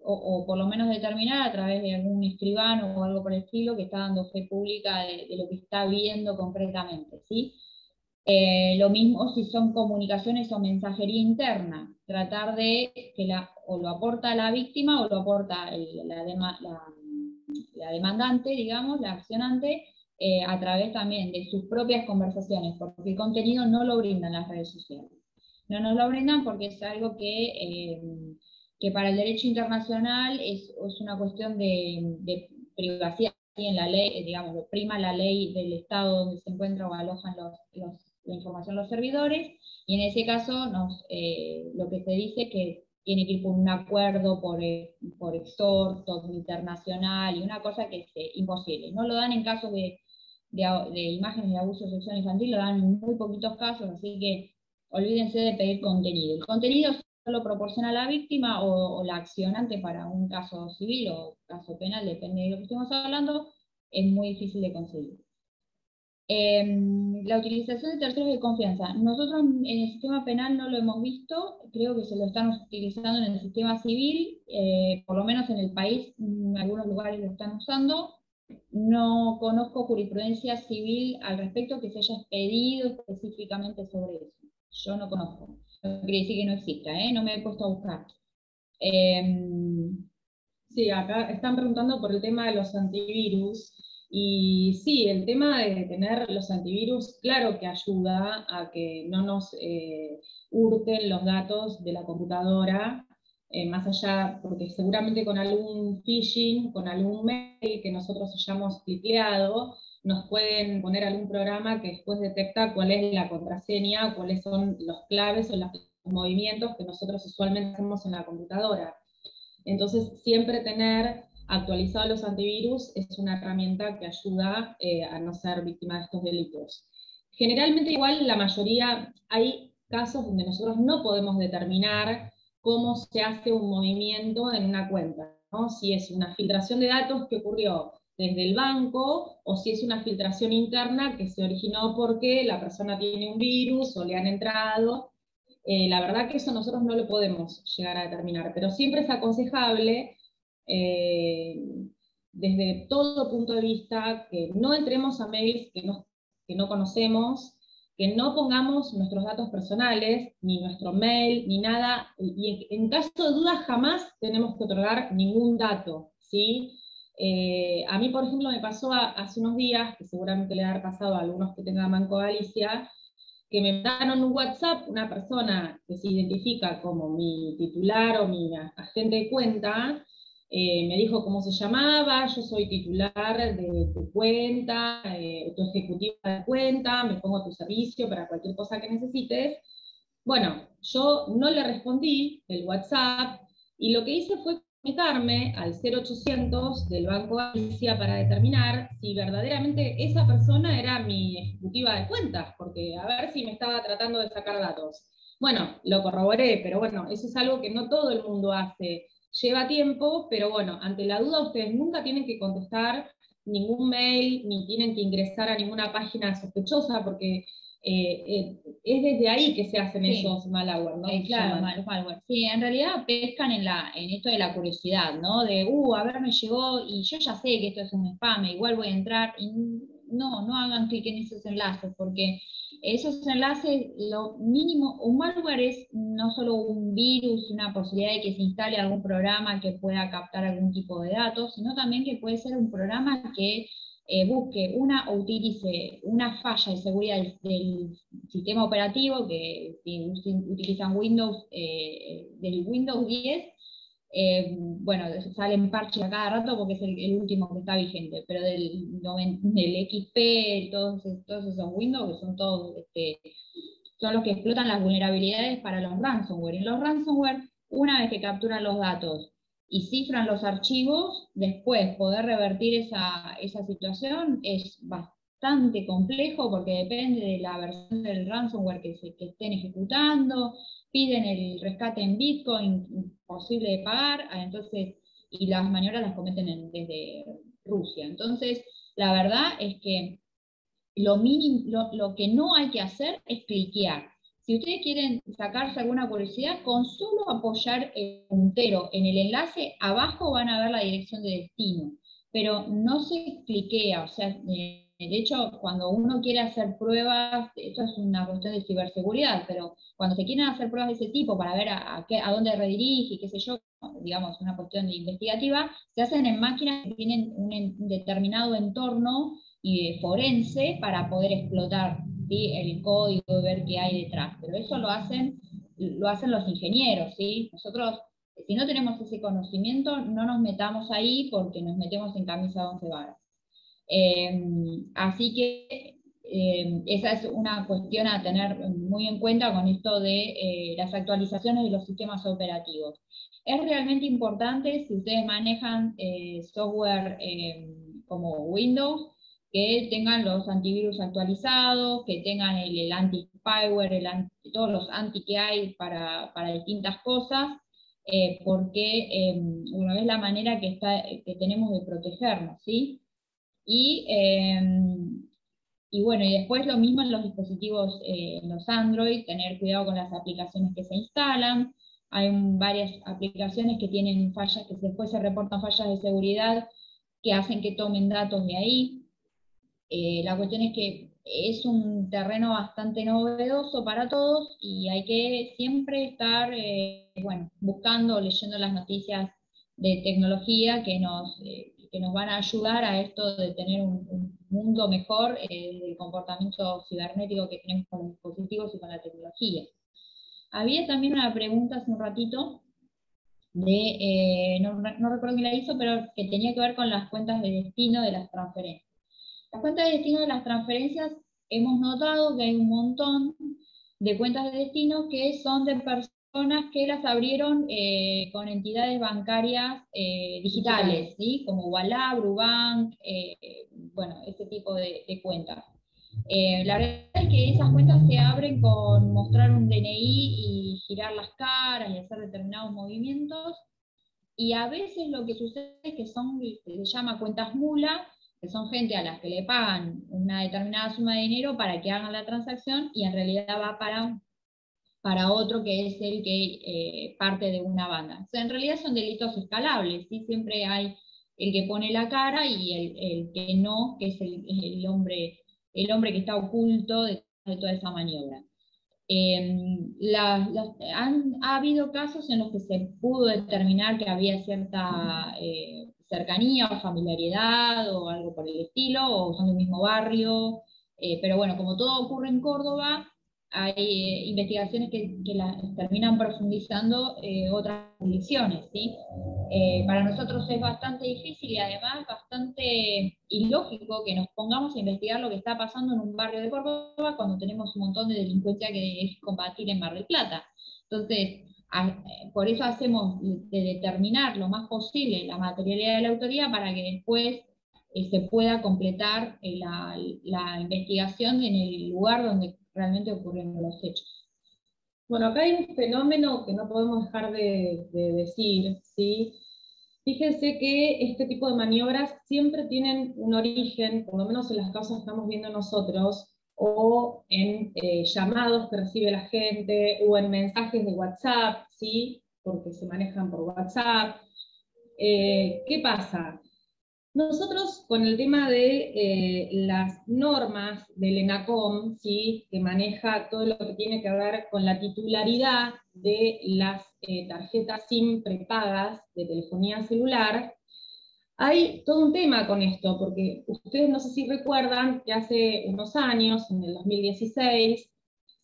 o por lo menos determinar a través de algún escribano o algo por el estilo que está dando fe pública de lo que está viendo concretamente, ¿sí? Lo mismo si son comunicaciones o mensajería interna, tratar de que o lo aporta la víctima o lo aporta la demandante, digamos, la accionante, a través también de sus propias conversaciones, porque el contenido no lo brindan las redes sociales. No nos lo brindan porque es algo que para el derecho internacional es una cuestión de privacidad, y en la ley, digamos, lo prima la ley del estado donde se encuentra o alojan la información los servidores, y en ese caso lo que se dice es que tiene que ir por un acuerdo por exhorto internacional, y una cosa que es imposible. No lo dan en casos de imágenes de abuso sexual infantil, lo dan en muy poquitos casos, así que olvídense de pedir contenido. El contenido solo proporciona la víctima o la accionante para un caso civil o caso penal, depende de lo que estemos hablando, es muy difícil de conseguir. La utilización de terceros de confianza. Nosotros en el sistema penal no lo hemos visto, creo que se lo están utilizando en el sistema civil, por lo menos en el país, en algunos lugares lo están usando. No conozco jurisprudencia civil al respecto que se haya pedido específicamente sobre eso. Yo no conozco. No quiere decir que no exista, no me he puesto a buscar. Sí, acá están preguntando por el tema de los antivirus. Y sí, el tema de tener los antivirus, claro que ayuda a que no nos hurten los datos de la computadora, más allá, porque seguramente con algún phishing, con algún mail que nosotros hayamos cliqueado, nos pueden poner algún programa que después detecta cuál es la contraseña, cuáles son los claves o los movimientos que nosotros usualmente hacemos en la computadora. Entonces, siempre tener actualizados los antivirus es una herramienta que ayuda a no ser víctima de estos delitos. Generalmente igual la mayoría, hay casos donde nosotros no podemos determinar cómo se hace un movimiento en una cuenta, ¿no? Si es una filtración de datos que ocurrió desde el banco, o si es una filtración interna que se originó porque la persona tiene un virus o le han entrado. La verdad que eso nosotros no lo podemos llegar a determinar, pero siempre es aconsejable, desde todo punto de vista, que no entremos a mails que no conocemos, que no pongamos nuestros datos personales, ni nuestro mail, ni nada, y en caso de duda jamás tenemos que otorgar ningún dato, ¿sí? A mí, por ejemplo, me pasó hace unos días, que seguramente le ha pasado a algunos que tengan Banco Galicia, que me mandaron un WhatsApp una persona que se identifica como mi titular o mi agente de cuenta, me dijo cómo se llamaba, yo soy titular de tu cuenta, tu ejecutiva de cuenta, me pongo a tu servicio para cualquier cosa que necesites. Bueno, yo no le respondí el WhatsApp, y lo que hice fue comunicarme al 0800 del Banco Galicia para determinar si verdaderamente esa persona era mi ejecutiva de cuentas, porque a ver si me estaba tratando de sacar datos. Bueno, lo corroboré, pero bueno, eso es algo que no todo el mundo hace. Lleva tiempo, pero bueno, ante la duda ustedes nunca tienen que contestar ningún mail, ni tienen que ingresar a ninguna página sospechosa, porque es desde ahí que se hacen esos malware, ¿no? Claro, malware. Sí, en realidad pescan en esto de la curiosidad, ¿no? De, a ver, me llegó, y yo ya sé que esto es un spam, igual voy a entrar, y no hagan clic en esos enlaces, porque esos enlaces, lo mínimo, un malware es no solo un virus, una posibilidad de que se instale algún programa que pueda captar algún tipo de datos, sino también que puede ser un programa que busque o utilice una falla de seguridad del sistema operativo, que si utilizan Windows, del Windows 10, bueno, salen parches a cada rato porque es el último que está vigente, pero del XP, todos esos Windows, que son todos son los que explotan las vulnerabilidades para los ransomware. Y los ransomware, una vez que capturan los datos y cifran los archivos, después poder revertir esa situación es bastante complejo, porque depende de la versión del ransomware que estén ejecutando, piden el rescate en Bitcoin, imposible de pagar, entonces, y las maniobras las cometen desde Rusia. Entonces, la verdad es que lo que no hay que hacer es cliquear. Si ustedes quieren sacarse alguna curiosidad, con solo apoyar el puntero en el enlace, abajo van a ver la dirección de destino, pero no se cliquea, o sea, de hecho, cuando uno quiere hacer pruebas, esto es una cuestión de ciberseguridad, pero cuando se quieren hacer pruebas de ese tipo para ver a dónde redirige, qué sé yo, digamos, una cuestión investigativa, se hacen en máquinas que tienen un determinado entorno y forense para poder explotar, ¿sí?, el código y ver qué hay detrás. Pero eso lo hacen los ingenieros, ¿sí? Nosotros, si no tenemos ese conocimiento, no nos metamos ahí porque nos metemos en camisa de 11 varas. Así que esa es una cuestión a tener muy en cuenta con esto de las actualizaciones de los sistemas operativos. Es realmente importante, si ustedes manejan software como Windows, que tengan los antivirus actualizados, que tengan el anti-spyware, todos los anti que hay para distintas cosas, porque bueno, es la manera que tenemos de protegernos, ¿sí? Y bueno, y después lo mismo en los dispositivos, en los Android, tener cuidado con las aplicaciones que se instalan. Hay varias aplicaciones que tienen fallas, que después se reportan fallas de seguridad que hacen que tomen datos de ahí. La cuestión es que es un terreno bastante novedoso para todos y hay que siempre estar bueno, buscando, leyendo las noticias de tecnología que nos van a ayudar a esto de tener un mundo mejor del comportamiento cibernético que tenemos con los dispositivos y con la tecnología. Había también una pregunta hace un ratito no recuerdo quién la hizo, pero que tenía que ver con las cuentas de destino de las transferencias. Las cuentas de destino de las transferencias, hemos notado que hay un montón de cuentas de destino que son de personas que las abrieron con entidades bancarias digitales, ¿sí? Como Ualá, Brubank, bueno, ese tipo de cuentas. La verdad es que esas cuentas se abren con mostrar un DNI y girar las caras y hacer determinados movimientos, y a veces lo que sucede es que se llama cuentas mula, que son gente a las que le pagan una determinada suma de dinero para que hagan la transacción, y en realidad va para otro que es el que parte de una banda. O sea, en realidad son delitos escalables, ¿sí? Siempre hay el que pone la cara y el que no, que es el hombre que está oculto detrás de toda esa maniobra. Ha habido casos en los que se pudo determinar que había cierta cercanía o familiaridad o algo por el estilo, o son del mismo barrio, pero bueno, como todo ocurre en Córdoba, hay investigaciones que terminan profundizando otras jurisdicciones, ¿sí? Para nosotros es bastante difícil y además bastante ilógico que nos pongamos a investigar lo que está pasando en un barrio de Córdoba cuando tenemos un montón de delincuencia que combatir en Mar del Plata. Entonces, por eso hacemos de determinar lo más posible la materialidad de la autoría para que después se pueda completar la investigación en el lugar donde realmente ocurrieron los hechos. Bueno, acá hay un fenómeno que no podemos dejar de decir, ¿sí? Fíjense que este tipo de maniobras siempre tienen un origen, por lo menos en las causas que estamos viendo nosotros, o en llamados que recibe la gente, o en mensajes de WhatsApp, ¿sí? Porque se manejan por WhatsApp. ¿Qué pasa? Nosotros, con el tema de las normas del ENACOM, ¿sí?, que maneja todo lo que tiene que ver con la titularidad de las tarjetas SIM prepagas de telefonía celular, hay todo un tema con esto, porque ustedes no sé si recuerdan que hace unos años, en el 2016,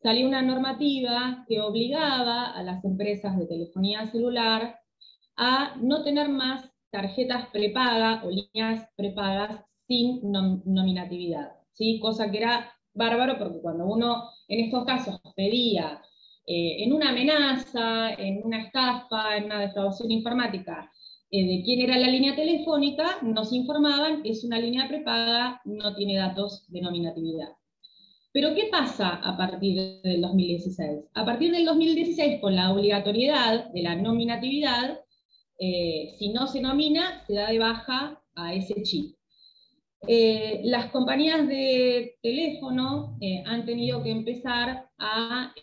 salió una normativa que obligaba a las empresas de telefonía celular a no tener más tarjetas prepagas o líneas prepagas sin nominatividad, ¿sí? Cosa que era bárbaro, porque cuando uno en estos casos pedía en una amenaza, en una estafa, en una defraudación informática, de quién era la línea telefónica, nos informaban, es una línea prepaga, no tiene datos de nominatividad. Pero ¿qué pasa a partir del 2016? A partir del 2016, con la obligatoriedad de la nominatividad, si no se nomina, se da de baja a ese chip. Las compañías de teléfono han tenido que empezar a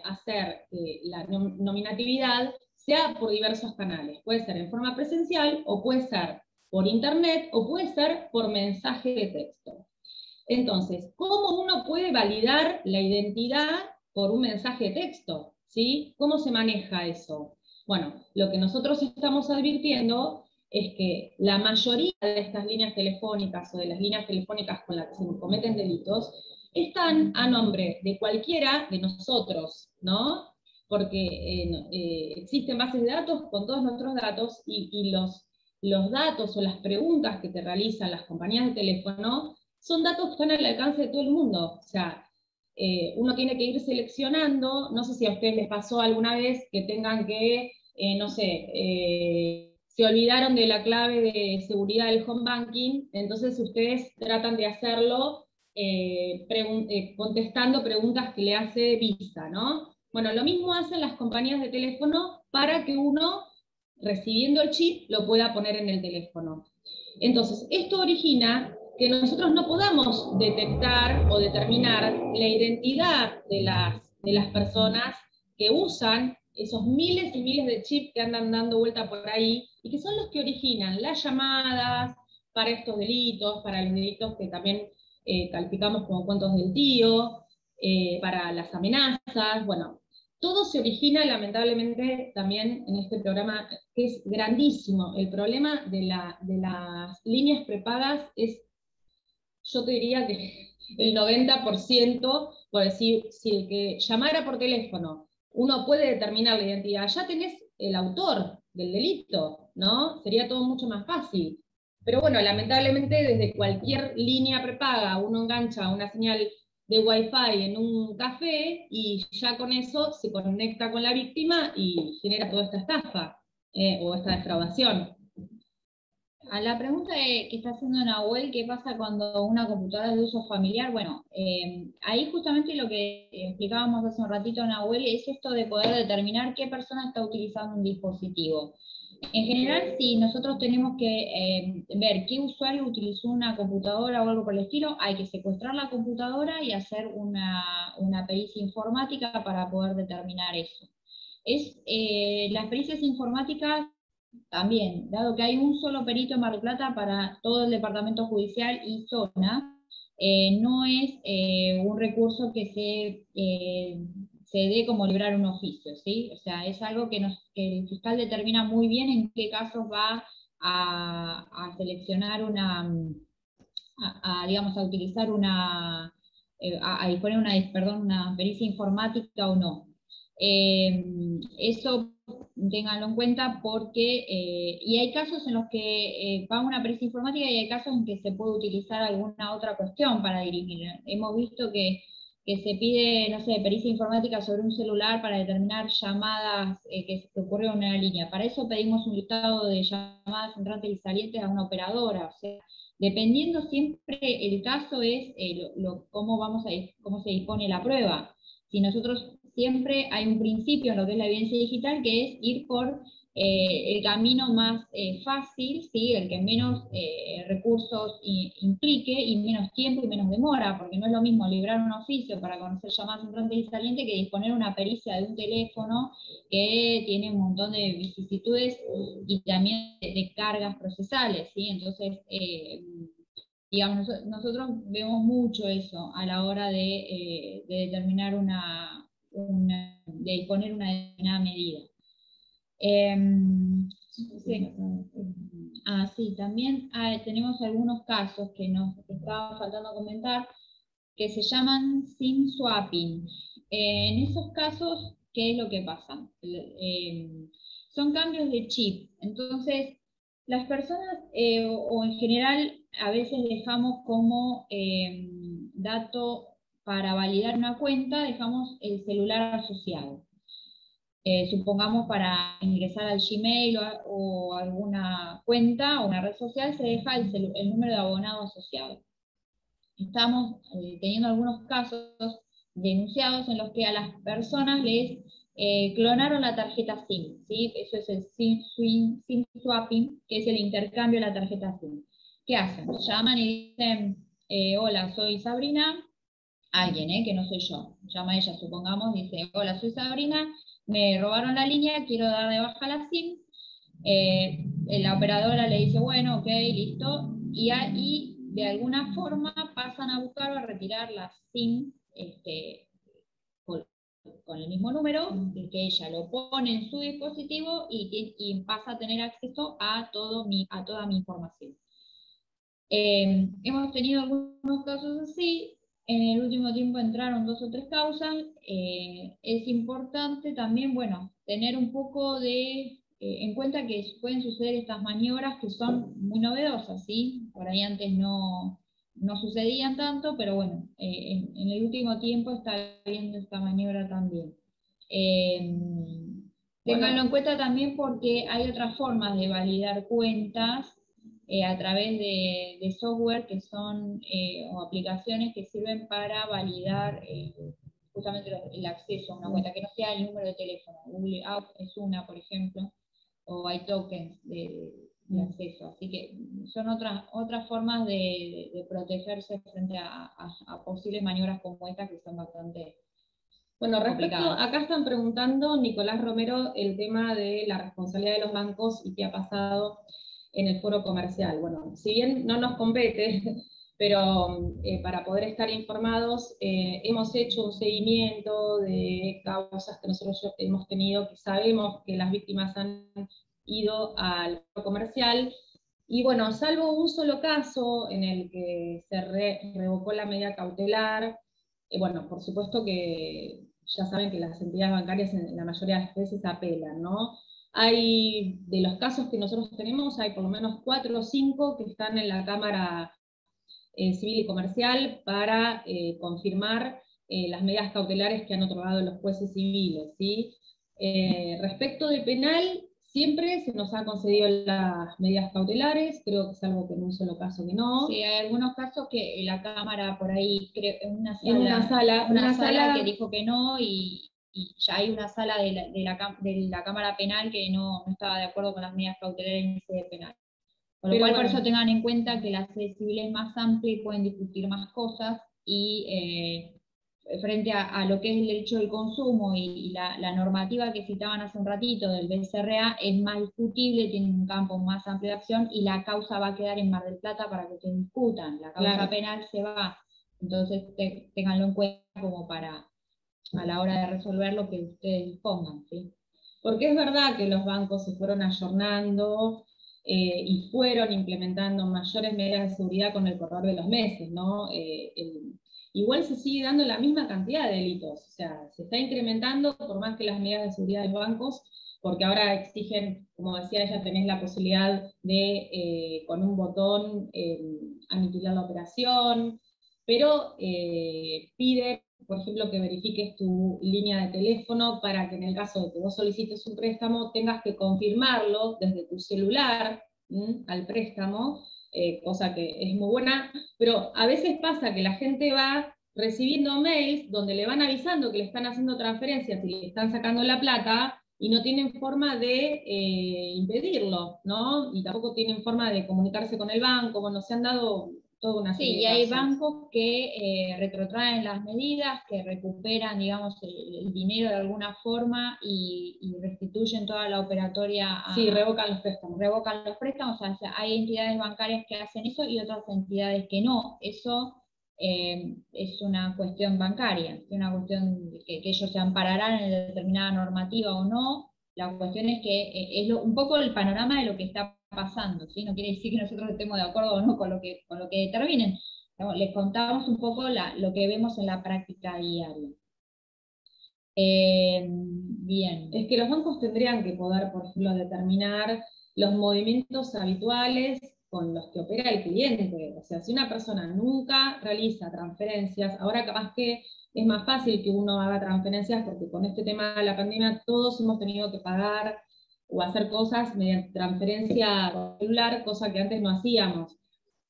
hacer la nominatividad, sea por diversos canales. Puede ser en forma presencial, o puede ser por internet, o puede ser por mensaje de texto. Entonces, ¿cómo uno puede validar la identidad por un mensaje de texto? ¿Sí? ¿Cómo se maneja eso? Bueno, lo que nosotros estamos advirtiendo es que la mayoría de estas líneas telefónicas o de las líneas telefónicas con las que se cometen delitos están a nombre de cualquiera de nosotros, ¿no? Porque existen bases de datos con todos nuestros datos y los datos o las preguntas que te realizan las compañías de teléfono son datos que están al alcance de todo el mundo. O sea, uno tiene que ir seleccionando, no sé si a ustedes les pasó alguna vez que tengan que, no sé, se olvidaron de la clave de seguridad del home banking, entonces ustedes tratan de hacerlo contestando preguntas que le hace Visa, ¿no? Bueno, lo mismo hacen las compañías de teléfono para que uno, recibiendo el chip, lo pueda poner en el teléfono. Entonces, esto origina que nosotros no podamos detectar o determinar la identidad de las personas que usan esos miles y miles de chips que andan dando vuelta por ahí, y que son los que originan las llamadas para estos delitos, para los delitos que también calificamos como cuentos del tío, para las amenazas, bueno, todo se origina lamentablemente también en este programa, que es grandísimo. El problema de las líneas prepagas es, yo te diría que el 90%, por decir, si el que llamara por teléfono, uno puede determinar la identidad, ya tenés el autor del delito, ¿no? Sería todo mucho más fácil. Pero bueno, lamentablemente desde cualquier línea prepaga uno engancha una señal de Wi-Fi en un café y ya con eso se conecta con la víctima y genera toda esta estafa o esta defraudación. A la pregunta que está haciendo Nahuel, ¿qué pasa cuando una computadora es de uso familiar? Bueno, ahí justamente lo que explicábamos hace un ratito, Nahuel, es esto de poder determinar qué persona está utilizando un dispositivo. En general, si nosotros tenemos que ver qué usuario utilizó una computadora o algo por el estilo, hay que secuestrar la computadora y hacer una pericia informática para poder determinar eso. Las pericias informáticas también, dado que hay un solo perito en Mar del Plata para todo el departamento judicial y zona, no es un recurso que se dé como librar un oficio, ¿sí? O sea, es algo que el fiscal determina muy bien en qué casos va a seleccionar digamos, a utilizar a disponer una pericia informática o no. Eso ténganlo en cuenta porque, y hay casos en los que va una pericia informática y hay casos en que se puede utilizar alguna otra cuestión para dirimir. Hemos visto que se pide, no sé, pericia informática sobre un celular para determinar llamadas que ocurrieron en una línea. Para eso pedimos un listado de llamadas entrantes y salientes a una operadora. O sea, dependiendo siempre el caso es cómo se dispone la prueba. Si nosotros siempre hay un principio en lo que es la evidencia digital, que es ir por el camino más fácil, ¿sí? El que menos recursos implique y menos tiempo y menos demora, porque no es lo mismo librar un oficio para conocer llamadas entrantes y salientes que disponer una pericia de un teléfono que tiene un montón de vicisitudes y también de cargas procesales, ¿sí? Entonces, digamos, nosotros vemos mucho eso a la hora de determinar de disponer una determinada medida. Sí, también tenemos algunos casos que nos estaba faltando comentar, que se llaman SIM swapping. En esos casos, ¿qué es lo que pasa? Son cambios de chip. Entonces, las personas, o en general, a veces dejamos como dato para validar una cuenta dejamos el celular asociado. Supongamos para ingresar al Gmail o alguna cuenta o una red social se deja el número de abonado asociado. Estamos teniendo algunos casos denunciados en los que a las personas les clonaron la tarjeta SIM, ¿sí? Eso es el SIM swapping, que es el intercambio de la tarjeta SIM. ¿Qué hacen? Llaman y dicen, hola, soy Sabrina, alguien, que no soy yo, llama a ella, supongamos, dice, hola, soy Sabrina, me robaron la línea, quiero dar de baja la SIM, la operadora le dice, bueno, ok, listo, y de alguna forma pasan a buscar o a retirar la SIM con el mismo número, que ella lo pone en su dispositivo y pasa a tener acceso a toda mi información. Hemos tenido algunos casos así. En el último tiempo entraron 2 o 3 causas. Es importante también, bueno, tener un poco en cuenta que pueden suceder estas maniobras que son muy novedosas, ¿sí? Por ahí antes no sucedían tanto, pero bueno, en el último tiempo está habiendo esta maniobra también. Ténganlo en cuenta también porque hay otras formas de validar cuentas a través de software que son, o aplicaciones que sirven para validar justamente el acceso a una cuenta, que no sea el número de teléfono. Google App es una, por ejemplo, o hay tokens de acceso. Así que son otras formas de protegerse frente a posibles maniobras como esta que son bastante... Bueno, acá están preguntando, Nicolás Romero, el tema de la responsabilidad de los bancos y qué ha pasado en el foro comercial. Bueno, si bien no nos compete, pero para poder estar informados, hemos hecho un seguimiento de causas que nosotros hemos tenido, que sabemos que las víctimas han ido al foro comercial, y bueno, salvo un solo caso en el que se revocó la medida cautelar, bueno, por supuesto que ya saben que las entidades bancarias en la mayoría de las veces apelan, ¿no? Hay, de los casos que nosotros tenemos, hay por lo menos 4 o 5 que están en la Cámara Civil y Comercial para confirmar las medidas cautelares que han otorgado los jueces civiles, ¿sí? Respecto de penal, siempre se nos ha concedido las medidas cautelares, creo que es algo que en un solo caso que no. Sí, hay algunos casos que la Cámara por ahí, en una sala que dijo que no, y ya hay una sala de la Cámara Penal que no estaba de acuerdo con las medidas cautelares en sede penal. Por lo cual, por eso tengan en cuenta que la sede civil es más amplia y pueden discutir más cosas, y frente a lo que es el derecho del consumo y la normativa que citaban hace un ratito del BCRA, es más discutible, tiene un campo más amplio de acción, y la causa va a quedar en Mar del Plata para que ustedes discutan. La causa penal se va. Entonces, ténganlo en cuenta como para a la hora de resolver lo que ustedes dispongan, ¿sí? Porque es verdad que los bancos se fueron ayornando y fueron implementando mayores medidas de seguridad con el correr de los meses, ¿no? Igual se sigue dando la misma cantidad de delitos, o sea, se está incrementando por más que las medidas de seguridad de los bancos, porque ahora exigen, como decía ella, tenés la posibilidad de, con un botón, aniquilar la operación, pero piden, por ejemplo, que verifiques tu línea de teléfono para que en el caso de que vos solicites un préstamo tengas que confirmarlo desde tu celular al préstamo, cosa que es muy buena, pero a veces pasa que la gente va recibiendo mails donde le van avisando que le están haciendo transferencias y le están sacando la plata y no tienen forma de impedirlo, ¿no? Y tampoco tienen forma de comunicarse con el banco, bueno, se han dado toda una serie Sí, y hay bancos que retrotraen las medidas, que recuperan, digamos, el dinero de alguna forma y restituyen toda la operatoria. Sí, revocan los préstamos. Revocan los préstamos, o sea, hay entidades bancarias que hacen eso y otras entidades que no. Eso es una cuestión bancaria, es una cuestión que ellos se ampararán en determinada normativa o no. La cuestión es que es un poco el panorama de lo que está pasando, ¿sí? No quiere decir que nosotros estemos de acuerdo o no con lo que determinen. Les contamos un poco lo que vemos en la práctica diaria. Bien. Es que los bancos tendrían que poder, por ejemplo, determinar los movimientos habituales con los que opera el cliente. O sea, si una persona nunca realiza transferencias, ahora capaz que es más fácil que uno haga transferencias porque con este tema de la pandemia todos hemos tenido que pagar o hacer cosas mediante transferencia celular, cosa que antes no hacíamos.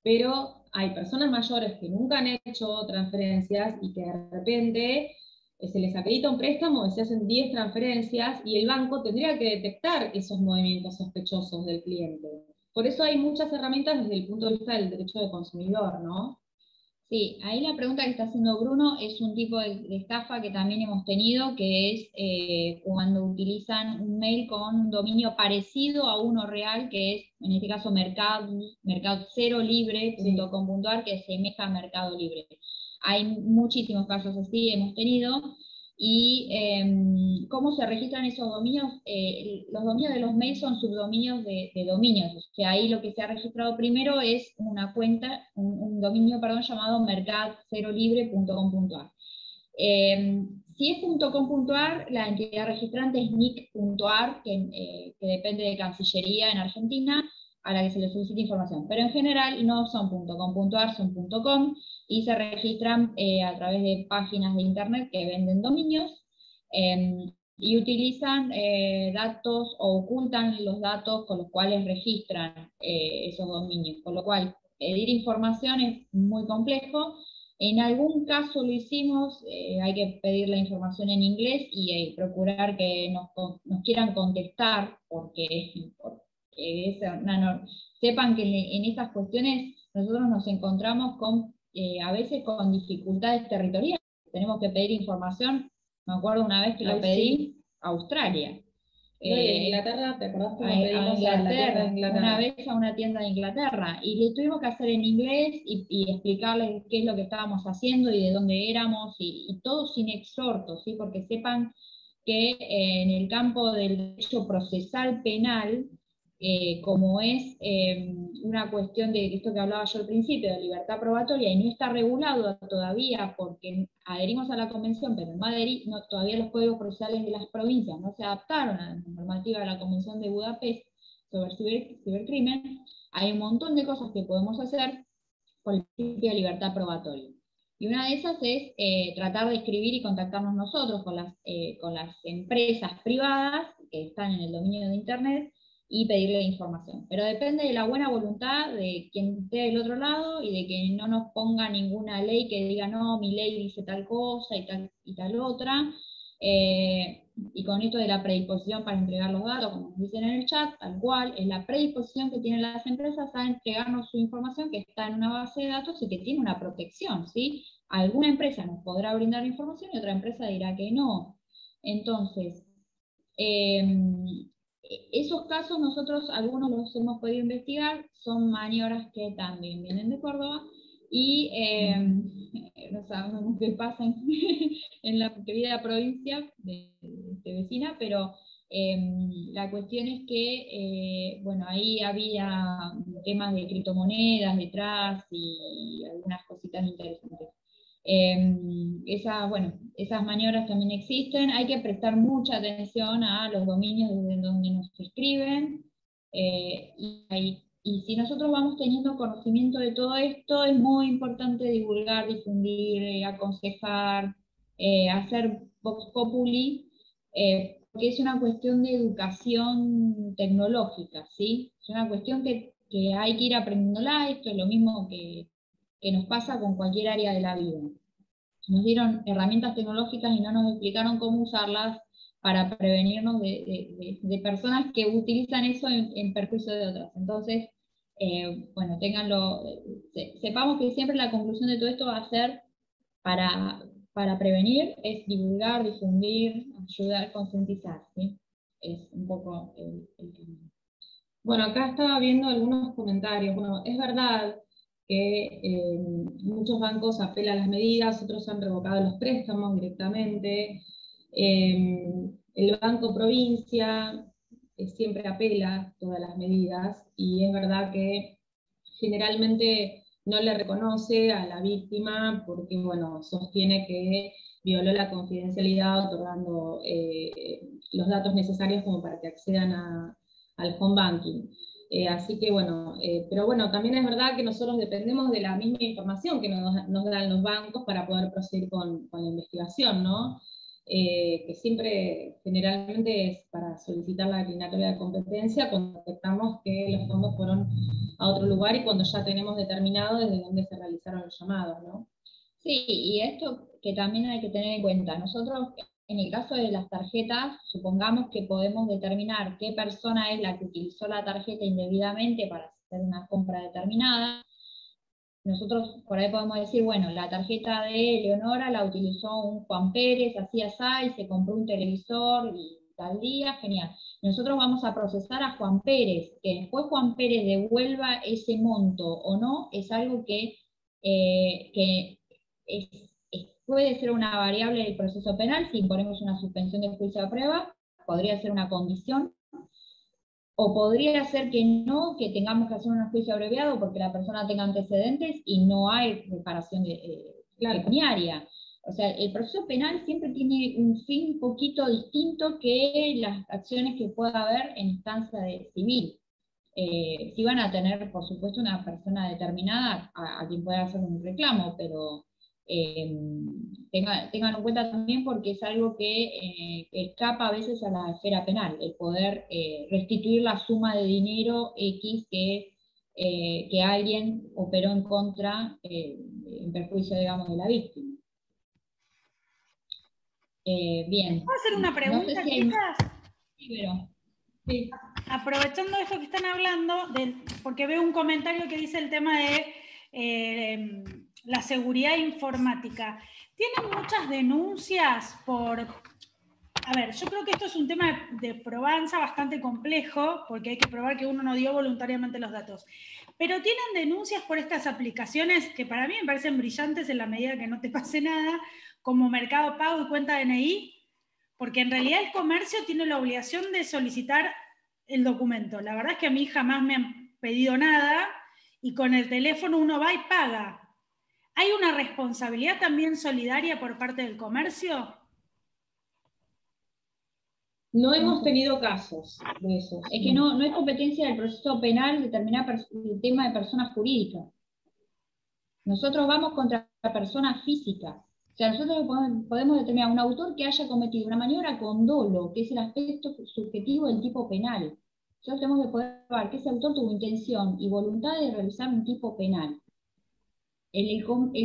Pero hay personas mayores que nunca han hecho transferencias y que de repente se les acredita un préstamo y se hacen 10 transferencias y el banco tendría que detectar esos movimientos sospechosos del cliente. Por eso hay muchas herramientas desde el punto de vista del derecho del consumidor, ¿no? Sí, ahí la pregunta que está haciendo Bruno es un tipo de estafa que también hemos tenido, que es cuando utilizan un mail con un dominio parecido a uno real, que es, en este caso, mercadocerolibre.com.ar, que semeja a Mercado Libre. Hay muchísimos casos así, hemos tenido. Y cómo se registran esos dominios. Los dominios de los mails son subdominios de dominios, o sea, ahí lo que se ha registrado primero es una cuenta, un dominio, perdón, llamado mercadocerolibre.com.ar. Si es .com.ar, la entidad registrante es nic.ar, que depende de Cancillería en Argentina, a la que se le solicita información. Pero en general no son .com.ar, son .com, y se registran a través de páginas de internet que venden dominios, y utilizan datos o ocultan los datos con los cuales registran esos dominios, con lo cual pedir información es muy complejo. En algún caso lo hicimos, hay que pedir la información en inglés y procurar que nos quieran contestar, porque sepan que en estas cuestiones nosotros nos encontramos con, a veces con dificultades territoriales. Tenemos que pedir información, me acuerdo una vez que lo pedí a Australia. En Inglaterra, ¿te acordás que lo pedimos a la tienda de Inglaterra? Una vez a una tienda de Inglaterra, y le tuvimos que hacer en inglés y explicarles qué es lo que estábamos haciendo y de dónde éramos, y todo sin exhortos, ¿sí? Porque sepan que en el campo del derecho procesal penal, como es una cuestión de esto que hablaba yo al principio, de libertad probatoria, y no está regulado todavía porque adherimos a la convención, pero todavía los códigos procesales de las provincias no se adaptaron a la normativa de la Convención de Budapest sobre cibercrimen. Hay un montón de cosas que podemos hacer por el principio de libertad probatoria. Y una de esas es tratar de escribir y contactarnos nosotros con las empresas privadas que están en el dominio de Internet y pedirle información. Pero depende de la buena voluntad de quien esté del otro lado y de que no nos ponga ninguna ley que diga, no, mi ley dice tal cosa y tal otra. Y con esto de la predisposición para entregar los datos, como nos dicen en el chat, tal cual, es la predisposición que tienen las empresas a entregarnos su información que está en una base de datos y que tiene una protección, ¿sí? Alguna empresa nos podrá brindar información y otra empresa dirá que no. Entonces, esos casos nosotros, algunos los hemos podido investigar, son maniobras que también vienen de Córdoba, y no sabemos qué pasa en la querida provincia de vecina, pero la cuestión es que, bueno, ahí había temas de criptomonedas detrás y algunas cositas interesantes. Esas maniobras también existen. Hay que prestar mucha atención a los dominios desde donde nos escriben, y si nosotros vamos teniendo conocimiento de todo esto, es muy importante divulgar, difundir, aconsejar, hacer vox populi, porque es una cuestión de educación tecnológica, ¿sí? Es una cuestión que hay que ir aprendiéndola. Esto es lo mismo que nos pasa con cualquier área de la vida. Nos dieron herramientas tecnológicas y no nos explicaron cómo usarlas para prevenirnos de personas que utilizan eso en perjuicio de otras. Entonces, bueno, sepamos que siempre la conclusión de todo esto va a ser para prevenir, es divulgar, difundir, ayudar, concientizar, ¿sí? Es un poco el camino. Bueno, acá estaba viendo algunos comentarios. Bueno, es verdad que muchos bancos apelan a las medidas, otros han revocado los préstamos directamente. El Banco Provincia siempre apela todas las medidas, y es verdad que generalmente no le reconoce a la víctima porque, bueno, sostiene que violó la confidencialidad otorgando los datos necesarios como para que accedan al home banking. Así que bueno, pero bueno, también es verdad que nosotros dependemos de la misma información que nos dan los bancos para poder proseguir con la investigación, ¿no? Que siempre, generalmente es para solicitar la declinatoria de competencia cuando detectamos que los fondos fueron a otro lugar y cuando ya tenemos determinado desde dónde se realizaron los llamados, ¿no? Sí, y esto que también hay que tener en cuenta, nosotros en el caso de las tarjetas, supongamos que podemos determinar qué persona es la que utilizó la tarjeta indebidamente para hacer una compra determinada. Nosotros por ahí podemos decir, bueno, la tarjeta de Leonora la utilizó un Juan Pérez, así así, y se compró un televisor y tal día, genial. Nosotros vamos a procesar a Juan Pérez, que después Juan Pérez devuelva ese monto o no, es algo que puede ser una variable del proceso penal, si imponemos una suspensión del juicio de prueba, podría ser una condición, o podría ser que no, que tengamos que hacer un juicio abreviado porque la persona tenga antecedentes y no hay reparación pecuniaria. O sea, el proceso penal siempre tiene un fin un poquito distinto que las acciones que pueda haber en instancia civil. Sí van a tener, por supuesto, una persona determinada a quien pueda hacer un reclamo, pero tengan en cuenta también porque es algo que escapa a veces a la esfera penal, el poder restituir la suma de dinero X que alguien operó en contra, en perjuicio, digamos, de la víctima. Bien. ¿Puedo hacer una pregunta, no sé si chicas? Sí, pero... Sí. Aprovechando esto que están hablando, porque veo un comentario que dice el tema de la seguridad informática. Tienen muchas denuncias por... A ver, yo creo que esto es un tema de probanza bastante complejo, porque hay que probar que uno no dio voluntariamente los datos. Pero tienen denuncias por estas aplicaciones que para mí me parecen brillantes en la medida que no te pase nada, como Mercado Pago y cuenta DNI, porque en realidad el comercio tiene la obligación de solicitar el documento. La verdad es que a mí jamás me han pedido nada y con el teléfono uno va y paga. ¿Hay una responsabilidad también solidaria por parte del comercio? No hemos tenido casos de esos. Es que no es competencia del proceso penal determinar el tema de personas jurídicas. Nosotros vamos contra la persona física. O sea, nosotros podemos determinar un autor que haya cometido una maniobra con dolo, que es el aspecto subjetivo del tipo penal. Nosotros tenemos que poder probar que ese autor tuvo intención y voluntad de realizar un tipo penal. El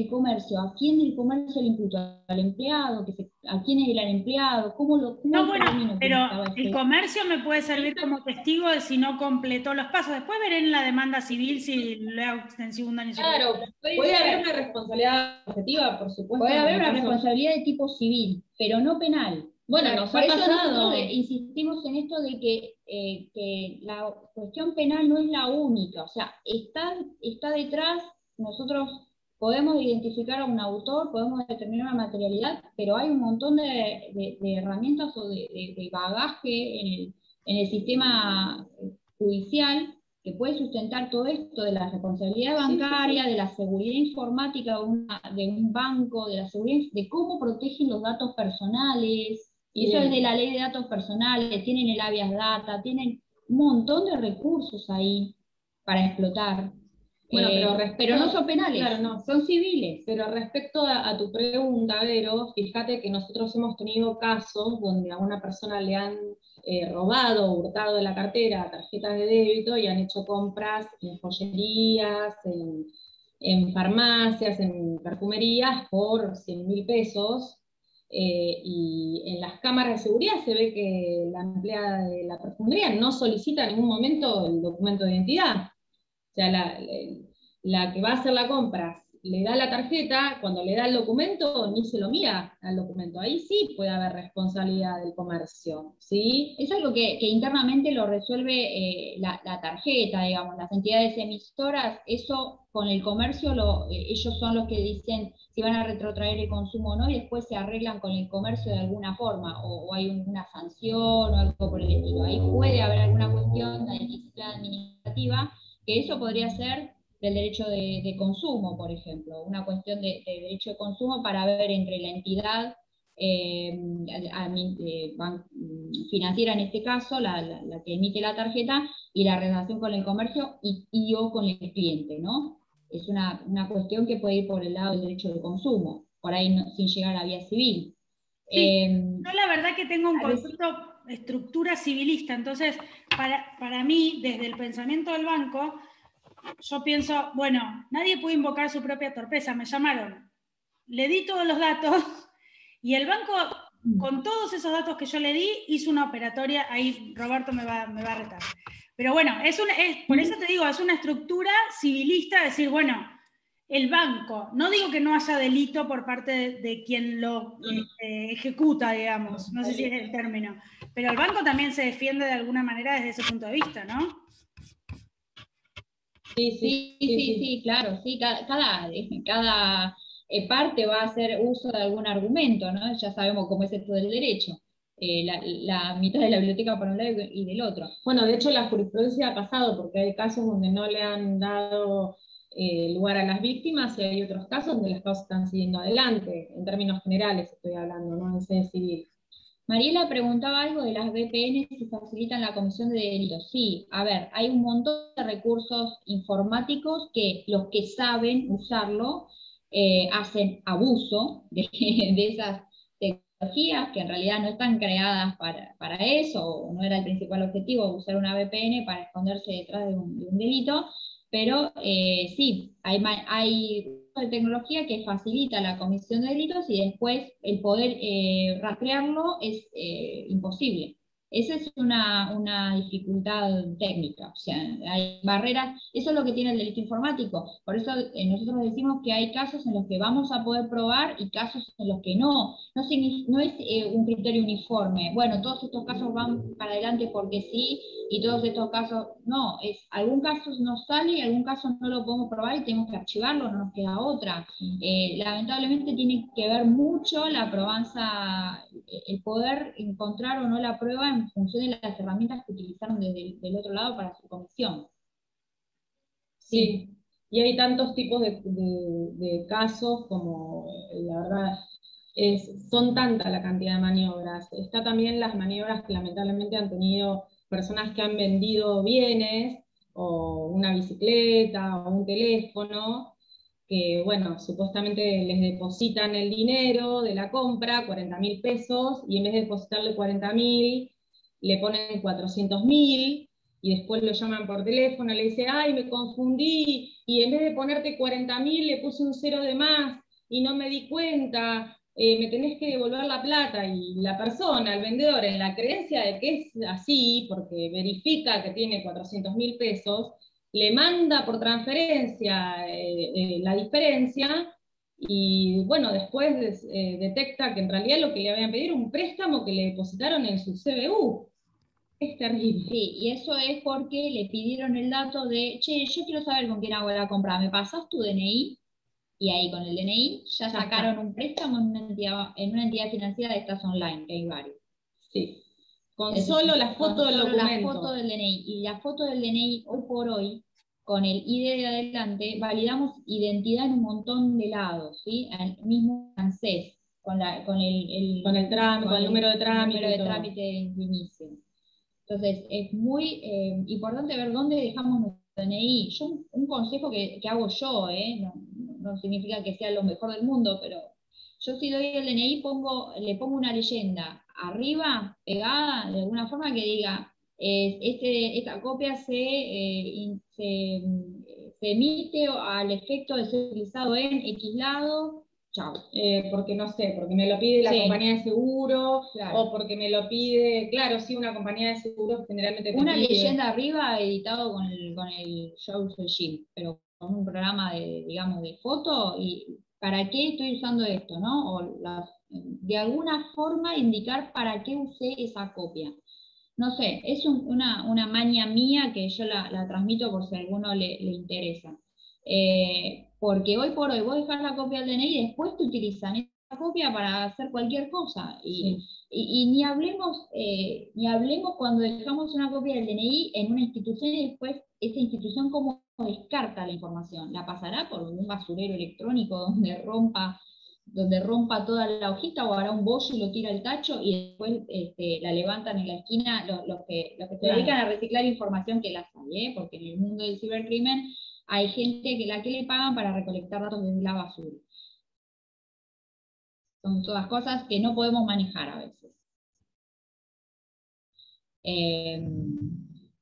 comercio, ¿a quién del comercio le imputó? ¿Al empleado? ¿A quién es el empleado? ¿Cómo no, bueno, pero el comercio me puede servir como testigo de si no completó los pasos. Después veré en la demanda civil si le ha extensivo un daño. Claro, puede haber una responsabilidad objetiva, por supuesto. Puede haber una responsabilidad de tipo civil, pero no penal. Bueno, nos ha pasado. Nosotros insistimos en esto de que la cuestión penal no es la única. O sea, está detrás, nosotros podemos identificar a un autor, podemos determinar una materialidad, pero hay un montón de herramientas o de bagaje en el sistema judicial que puede sustentar todo esto de la responsabilidad bancaria, de la seguridad informática de un banco, de la seguridad, de cómo protegen los datos personales. Y eso es de la ley de datos personales, tienen el habeas data, tienen un montón de recursos ahí para explotar. Bueno, pero no son penales, claro, no, son civiles. Pero respecto a tu pregunta, Vero, fíjate que nosotros hemos tenido casos donde a una persona le han robado o hurtado de la cartera tarjetas de débito y han hecho compras en joyerías, en farmacias, en perfumerías por 100.000 pesos. Y en las cámaras de seguridad se ve que la empleada de la perfumería no solicita en ningún momento el documento de identidad. O sea, la que va a hacer la compra le da la tarjeta, cuando le da el documento ni se lo mira al documento. Ahí sí puede haber responsabilidad del comercio, ¿sí? Es algo que internamente lo resuelve la tarjeta, digamos, las entidades emisoras. Eso con el comercio ellos son los que dicen si van a retrotraer el consumo o no, y después se arreglan con el comercio de alguna forma, o hay una sanción o algo por el estilo. Ahí puede haber alguna cuestión administrativa, que eso podría ser del derecho de consumo, por ejemplo, una cuestión de derecho de consumo para ver entre la entidad financiera en este caso, la que emite la tarjeta, y la relación con el comercio y o con el cliente, ¿no? Es una cuestión que puede ir por el lado del derecho de consumo, por ahí sin llegar a la vía civil. Sí, yo la verdad que tengo un a veces- concepto estructura civilista, entonces para mí, desde el pensamiento del banco, yo pienso, bueno, nadie puede invocar su propia torpeza, me llamaron, le di todos los datos y el banco, con todos esos datos que yo le di, hizo una operatoria, ahí Roberto me va a retar. Pero bueno, por eso te digo, es una estructura civilista, decir, bueno, el banco, no digo que no haya delito por parte de quien lo ejecuta, digamos, no sé si es el término, pero el banco también se defiende de alguna manera desde ese punto de vista, ¿no? Sí, claro, sí, cada parte va a hacer uso de algún argumento, ¿no? Ya sabemos cómo es esto del derecho. La mitad de la biblioteca por un lado y del otro. Bueno, de hecho la jurisprudencia ha pasado, porque hay casos donde no le han dado lugar a las víctimas y hay otros casos donde las causas están siguiendo adelante, en términos generales estoy hablando, no en sede civil. Mariela preguntaba algo de las VPN si facilitan la comisión de delitos. Sí, a ver, hay un montón de recursos informáticos que los que saben usarlo hacen abuso de esas tecnologías que en realidad no están creadas para eso, o no era el principal objetivo usar una VPN para esconderse detrás de un delito, pero sí, hay de tecnología que facilita la comisión de delitos y después el poder rastrearlo es imposible. Esa es una dificultad técnica, o sea, hay barreras, eso es lo que tiene el delito informático, por eso nosotros decimos que hay casos en los que vamos a poder probar y casos en los que no es un criterio uniforme, bueno, todos estos casos van para adelante porque sí, y todos estos casos, no, algún caso nos sale y algún caso no lo podemos probar y tenemos que archivarlo, no nos queda otra. Lamentablemente tiene que ver mucho la probanza, el poder encontrar o no la prueba en función de las herramientas que utilizaron desde del otro lado para su comisión. Sí, y hay tantos tipos de casos como, la verdad, son tanta la cantidad de maniobras. Está también las maniobras que lamentablemente han tenido personas que han vendido bienes, o una bicicleta, o un teléfono, que, bueno, supuestamente les depositan el dinero de la compra, 40.000 pesos, y en vez de depositarle 40.000, le ponen 400.000, y después lo llaman por teléfono, le dicen, ay, me confundí, y en vez de ponerte 40.000 le puse un cero de más, y no me di cuenta, me tenés que devolver la plata, y la persona, el vendedor, en la creencia de que es así, porque verifica que tiene 400.000 pesos, le manda por transferencia la diferencia, y bueno, después detecta que en realidad lo que le habían pedido era un préstamo que le depositaron en su CBU. Es terrible. Sí, y eso es porque le pidieron el dato de, che, yo quiero saber con quién hago la compra, ¿me pasas tu DNI? Y ahí con el DNI ya sacaron un préstamo en una entidad financiera de estas online, que hay varios. Sí. Con solo la foto del documento. La foto del DNI. Y la foto del DNI, hoy por hoy, con el ID de adelante, validamos identidad en un montón de lados, ¿sí? El mismo francés, con el número de trámite. Número de trámite de inicio. Entonces, es muy importante ver dónde dejamos nuestro DNI. Yo, un consejo que hago yo, no significa que sea lo mejor del mundo, pero yo si doy el DNI le pongo una leyenda arriba, pegada, de alguna forma que diga, esta copia se emite al efecto de ser utilizado en X lado. Chao. Porque no sé, porque me lo pide la compañía de seguro, claro. O porque me lo pide, claro, sí, una compañía de seguro generalmente te una pide. Leyenda arriba editado con el Yo uso el Jim, pero con un programa de foto, y ¿para qué estoy usando esto, no? O de alguna forma indicar para qué usé esa copia. No sé, es una maña mía que yo la transmito por si a alguno le interesa. Porque hoy por hoy vos dejás la copia del DNI y después te utilizan esa copia para hacer cualquier cosa. Y ni hablemos cuando dejamos una copia del DNI en una institución y después esa institución cómo descarta la información. La pasará por un basurero electrónico donde rompa donde rompa toda la hojita o hará un bollo y lo tira al tacho y después la levantan en la esquina los que se dedican a reciclar información que las hay, porque en el mundo del cibercrimen hay gente que le pagan para recolectar datos desde la basura. Son todas cosas que no podemos manejar a veces.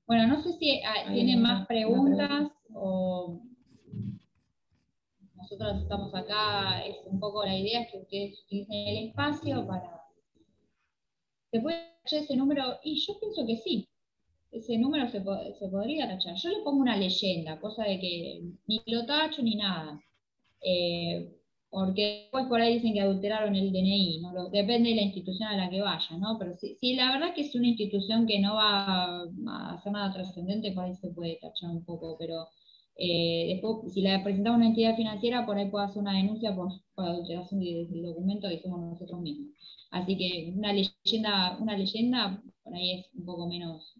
Bueno, no sé si tienen más preguntas o nosotros estamos acá, es un poco la idea es que ustedes utilicen el espacio para... ¿Se puede tachar ese número? Y yo pienso que sí, ese número se podría tachar. Yo le pongo una leyenda, cosa de que ni lo tacho ni nada. Porque después por ahí dicen que adulteraron el DNI, ¿no? Depende de la institución a la que vaya, ¿no? Pero si la verdad que es una institución que no va a hacer nada trascendente, por ahí se puede tachar un poco, pero después si la presentamos a una entidad financiera, por ahí puede hacer una denuncia por adulteración del documento que somos nosotros mismos. Así que una leyenda por ahí es un poco menos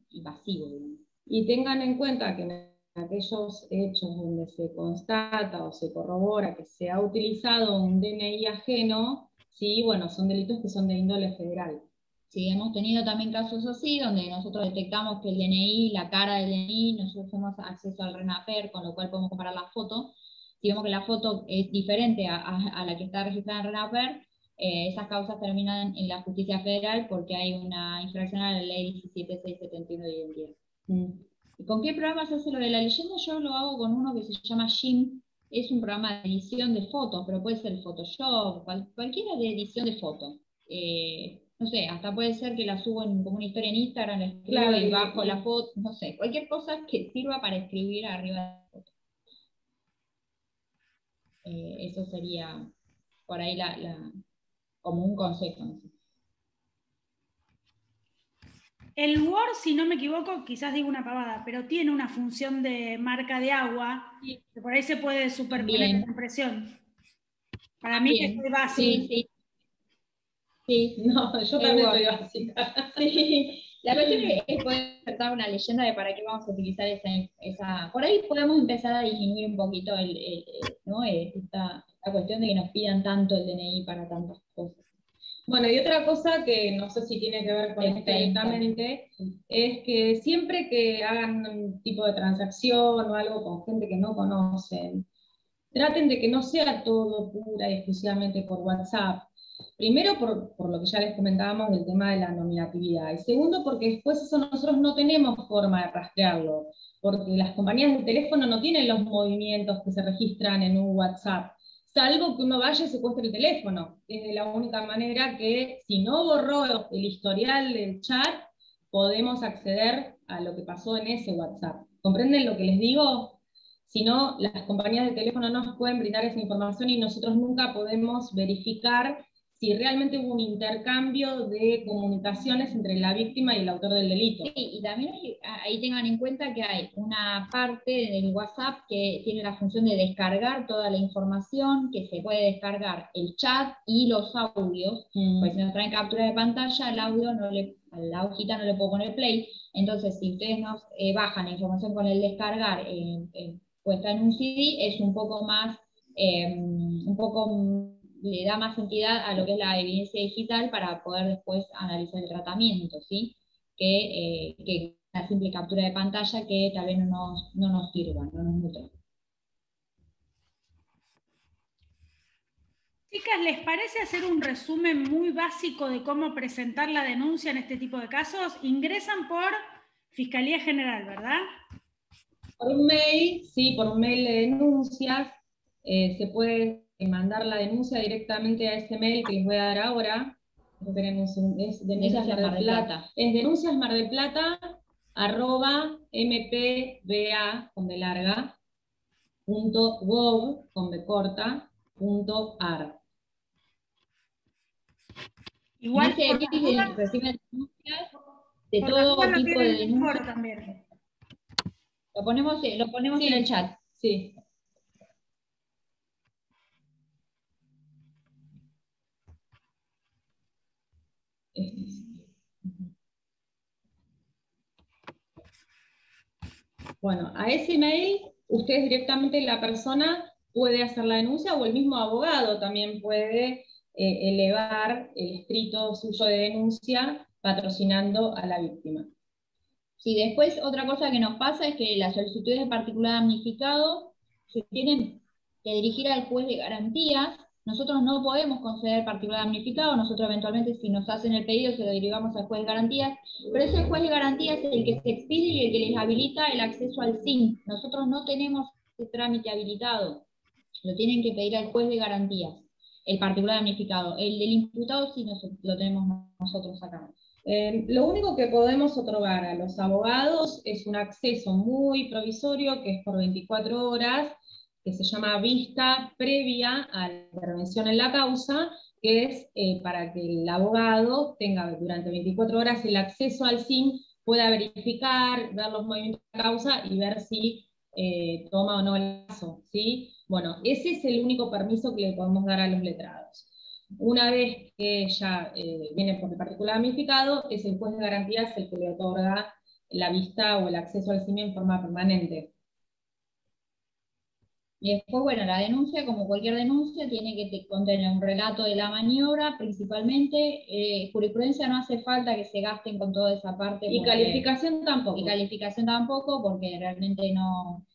invasivo, digamos. Y tengan en cuenta que en aquellos hechos donde se constata o se corrobora que se ha utilizado un DNI ajeno, sí, bueno, son delitos que son de índole federal. Sí, hemos tenido también casos así, donde nosotros detectamos que el DNI, la cara del DNI, nosotros tenemos acceso al RENAPER, con lo cual podemos comparar la foto. Si vemos que la foto es diferente a la que está registrada en RENAPER, esas causas terminan en la justicia federal porque hay una infracción a la ley 17671 de identidad. ¿Con qué programa se hace lo de la leyenda? Yo lo hago con uno que se llama Jim. Es un programa de edición de fotos, pero puede ser Photoshop, cualquiera de edición de fotos. No sé, hasta puede ser que la subo como una historia en Instagram, la escribo Claro, y bajo la foto, no sé, cualquier cosa que sirva para escribir arriba de la foto. Eso sería por ahí como un consejo. ¿No? El Word, si no me equivoco, quizás digo una pavada, pero tiene una función de marca de agua, Sí. que por ahí se puede superponer esa impresión. Para mí que estoy básica. Sí, sí. Sí, no, yo también soy básica. Sí. La cuestión es poder insertar una leyenda de para qué vamos a utilizar esa... Por ahí podemos empezar a disminuir un poquito ¿no? esta cuestión de que nos pidan tanto el DNI para tantas cosas. Bueno, y otra cosa que no sé si tiene que ver con esto directamente, es que siempre que hagan un tipo de transacción o algo con gente que no conocen, traten de que no sea todo pura y exclusivamente por WhatsApp. Primero, por lo que ya les comentábamos del tema de la nominatividad. Y segundo, porque después eso nosotros no tenemos forma de rastrearlo, porque las compañías de teléfono no tienen los movimientos que se registran en un WhatsApp, salvo que uno vaya y secuestre el teléfono. Es de la única manera que, si no borró el historial del chat, podemos acceder a lo que pasó en ese WhatsApp. ¿Comprenden lo que les digo? Si no, las compañías de teléfono no nos pueden brindar esa información y nosotros nunca podemos verificar si realmente hubo un intercambio de comunicaciones entre la víctima y el autor del delito. Sí, y también ahí tengan en cuenta que hay una parte del WhatsApp que tiene la función de descargar toda la información, que se puede descargar el chat y los audios, pues si nos traen captura de pantalla, el audio a la hojita no le puedo poner play, entonces si ustedes nos bajan la información con el descargar puesta en un CD, es un poco más, le da más entidad a lo que es la evidencia digital para poder después analizar el tratamiento, ¿sí? Que una simple captura de pantalla que tal vez no nos sirva, no nos nutra. Chicas, ¿les parece hacer un resumen muy básico de cómo presentar la denuncia en este tipo de casos? Ingresan por Fiscalía General, ¿verdad? Por un mail, sí, por un mail de denuncias, se puede mandar la denuncia directamente a ese mail que les voy a dar ahora. Es Denuncias Mar del Plata. Es Denuncias Mar del Plata @mpba con B larga .gov con B corta .ar. Igual en ese mail reciben denuncias de todo tipo de denuncias. También. Lo ponemos sí, en el chat. Sí. Bueno, a ese mail, ustedes directamente, la persona puede hacer la denuncia, o el mismo abogado también puede elevar el escrito suyo de denuncia patrocinando a la víctima. Sí, después otra cosa que nos pasa es que las solicitudes de particular damnificado se tienen que dirigir al juez de garantías. Nosotros no podemos conceder particular damnificado, nosotros eventualmente si nos hacen el pedido se lo derivamos al juez de garantías, pero ese juez de garantías es el que se expide y el que les habilita el acceso al SIM. Nosotros no tenemos ese trámite habilitado, lo tienen que pedir al juez de garantías, el particular damnificado. El del imputado sí lo tenemos nosotros acá. Lo único que podemos otorgar a los abogados es un acceso muy provisorio, que es por 24 horas, que se llama vista previa a la intervención en la causa, que es para que el abogado tenga durante 24 horas el acceso al SIM, pueda verificar, ver los movimientos de la causa y ver si toma o no el caso, ¿sí? Bueno, ese es el único permiso que le podemos dar a los letrados. Una vez que ya viene por el particular damnificado, es el juez de garantías el que le otorga la vista o el acceso al SIM en forma permanente. Y después, bueno, la denuncia, como cualquier denuncia, tiene que contener un relato de la maniobra, principalmente. Jurisprudencia no hace falta que se gasten con toda esa parte. Y calificación tampoco. Y calificación tampoco, porque realmente no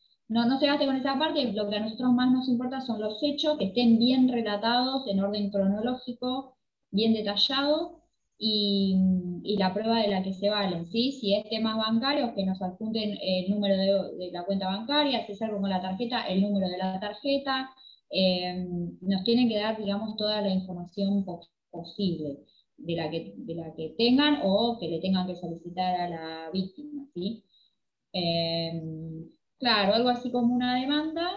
se gaste con esa parte. Lo que a nosotros más nos importa son los hechos, que estén bien relatados, en orden cronológico, bien detallados, y la prueba de la que se valen, ¿sí? Si es temas bancarios, que nos adjunten el número de la cuenta bancaria, si es algo con la tarjeta, el número de la tarjeta, nos tienen que dar, digamos, toda la información posible de la que tengan o que le tengan que solicitar a la víctima, ¿sí? Claro, algo así como una demanda,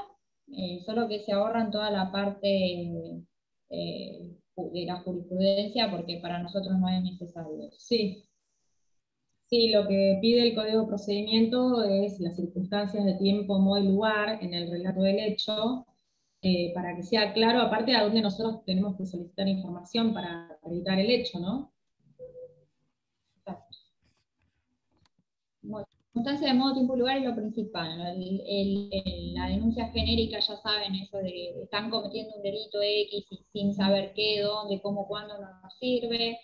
solo que se ahorran toda la parte de la jurisprudencia, porque para nosotros no es necesario. Sí. Sí, lo que pide el Código de Procedimiento es las circunstancias de tiempo, modo y lugar en el relato del hecho, para que sea claro, aparte a dónde nosotros tenemos que solicitar información para acreditar el hecho, ¿no? Exacto. Bueno, circunstancia de modo, tiempo y lugar es lo principal, ¿no? La denuncia genérica, ya saben, eso de están cometiendo un delito X y sin saber qué, dónde, cómo, cuándo, no nos sirve.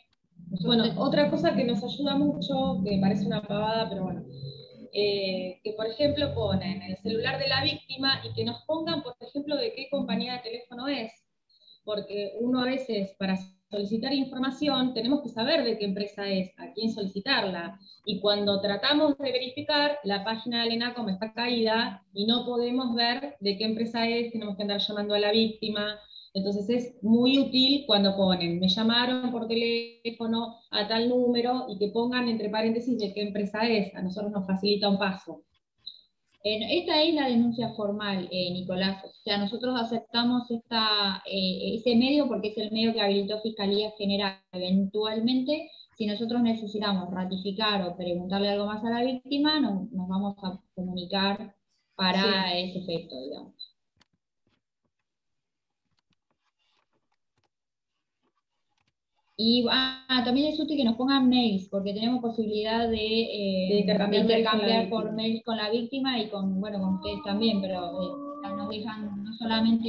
Bueno, otra cosa que nos ayuda mucho, que parece una pavada, pero bueno, que por ejemplo ponen el celular de la víctima y que nos pongan, por ejemplo, de qué compañía de teléfono es, porque uno a veces para solicitar información tenemos que saber de qué empresa es, a quién solicitarla, y cuando tratamos de verificar, la página del ENACOM está caída y no podemos ver de qué empresa es, tenemos que andar llamando a la víctima. Entonces es muy útil cuando ponen, me llamaron por teléfono a tal número, y que pongan entre paréntesis de qué empresa es, a nosotros nos facilita un paso. Esta es la denuncia formal, Nicolás. O sea, nosotros aceptamos ese medio porque es el medio que habilitó Fiscalía General. Eventualmente, si nosotros necesitamos ratificar o preguntarle algo más a la víctima, nos vamos a comunicar para ese efecto, digamos. Y también es útil que nos pongan mails, porque tenemos posibilidad de intercambiar por mail con la víctima y con ustedes también, pero nos dejan no solamente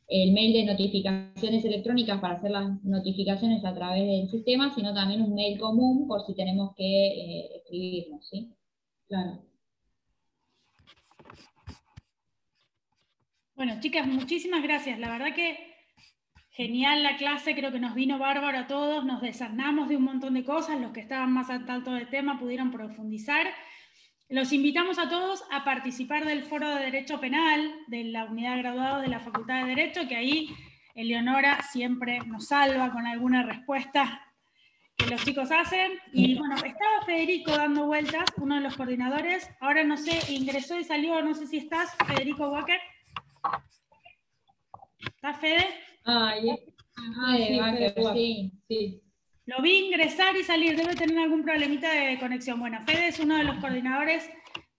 el mail de notificaciones electrónicas para hacer las notificaciones a través del sistema, sino también un mail común por si tenemos que escribirnos, ¿sí? Claro. Bueno, chicas, muchísimas gracias. La verdad que genial la clase, creo que nos vino bárbaro a todos, nos desasnamos de un montón de cosas, los que estaban más al tanto del tema pudieron profundizar. Los invitamos a todos a participar del Foro de Derecho Penal de la Unidad de Graduados de la Facultad de Derecho, que ahí Eleonora siempre nos salva con alguna respuesta que los chicos hacen. Y bueno, estaba Federico dando vueltas, uno de los coordinadores, ahora no sé, ingresó y salió, no sé si estás, Federico Walker. ¿Estás, Fede? Sí. Lo vi ingresar y salir, debe tener algún problemita de conexión. Bueno, Fede es uno de los coordinadores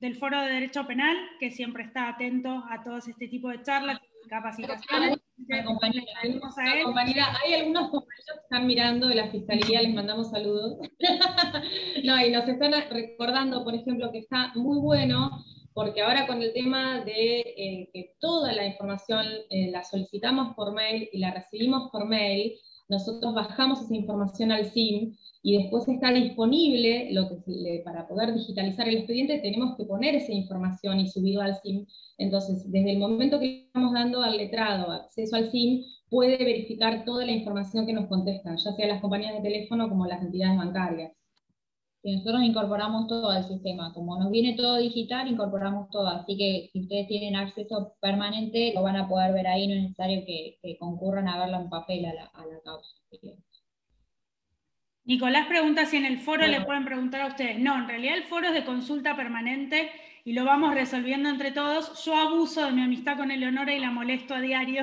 del Foro de Derecho Penal, que siempre está atento a todos este tipo de charlas y capacitaciones. Hay algunos compañeros que están mirando de la Fiscalía, les mandamos saludos. No, y nos están recordando, por ejemplo, que está muy bueno porque ahora con el tema de que toda la información la solicitamos por mail y la recibimos por mail, nosotros bajamos esa información al SIM y después está disponible para poder digitalizar el expediente, tenemos que poner esa información y subirla al SIM. Entonces, desde el momento que le estamos dando al letrado acceso al SIM, puede verificar toda la información que nos contestan, ya sea las compañías de teléfono como las entidades bancarias. Y nosotros incorporamos todo al sistema, como nos viene todo digital, incorporamos todo, así que si ustedes tienen acceso permanente, lo van a poder ver ahí, no es necesario que concurran a verlo en papel a la causa. Nicolás pregunta si en el foro Bueno. le pueden preguntar a ustedes. No, en realidad el foro es de consulta permanente y lo vamos resolviendo entre todos. Yo abuso de mi amistad con Eleonora y la molesto a diario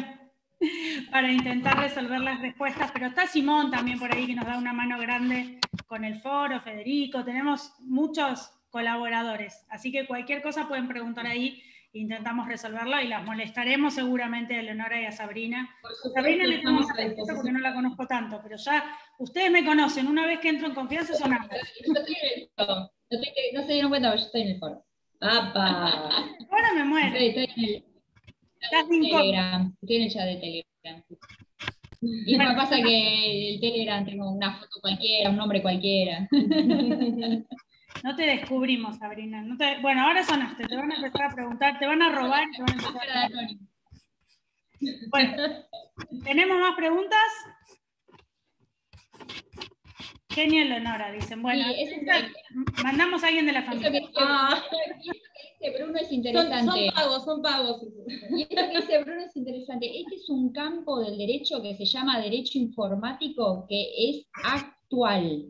para intentar resolver las respuestas, pero está Simón también por ahí que nos da una mano grande con el foro, Federico, tenemos muchos colaboradores, así que cualquier cosa pueden preguntar ahí, intentamos resolverlo y las molestaremos seguramente a Eleonora y a Sabrina. Sabrina le tengo más respeto porque no la conozco tanto, pero ya ustedes me conocen, una vez que entro en confianza son ambos. Yo estoy en el foro, no se dieron cuenta, pero yo estoy en el foro. ¡Apa! Ahora me muero. Estoy en el chat de Telegram, estoy en el chat de Telegram. Y me pasa que el Telegram tengo una foto cualquiera, un nombre cualquiera. No te descubrimos, Sabrina. Bueno, ahora sonaste, te van a empezar a preguntar, te van a robar. Te van a empezar a... Bueno, ¿tenemos más preguntas? Genial, Leonora, dicen. Bueno, sí, mandamos a alguien de la familia. Bruno es interesante. Son pagos. Y esto que dice Bruno es interesante. Este es un campo del derecho que se llama derecho informático, que es actual.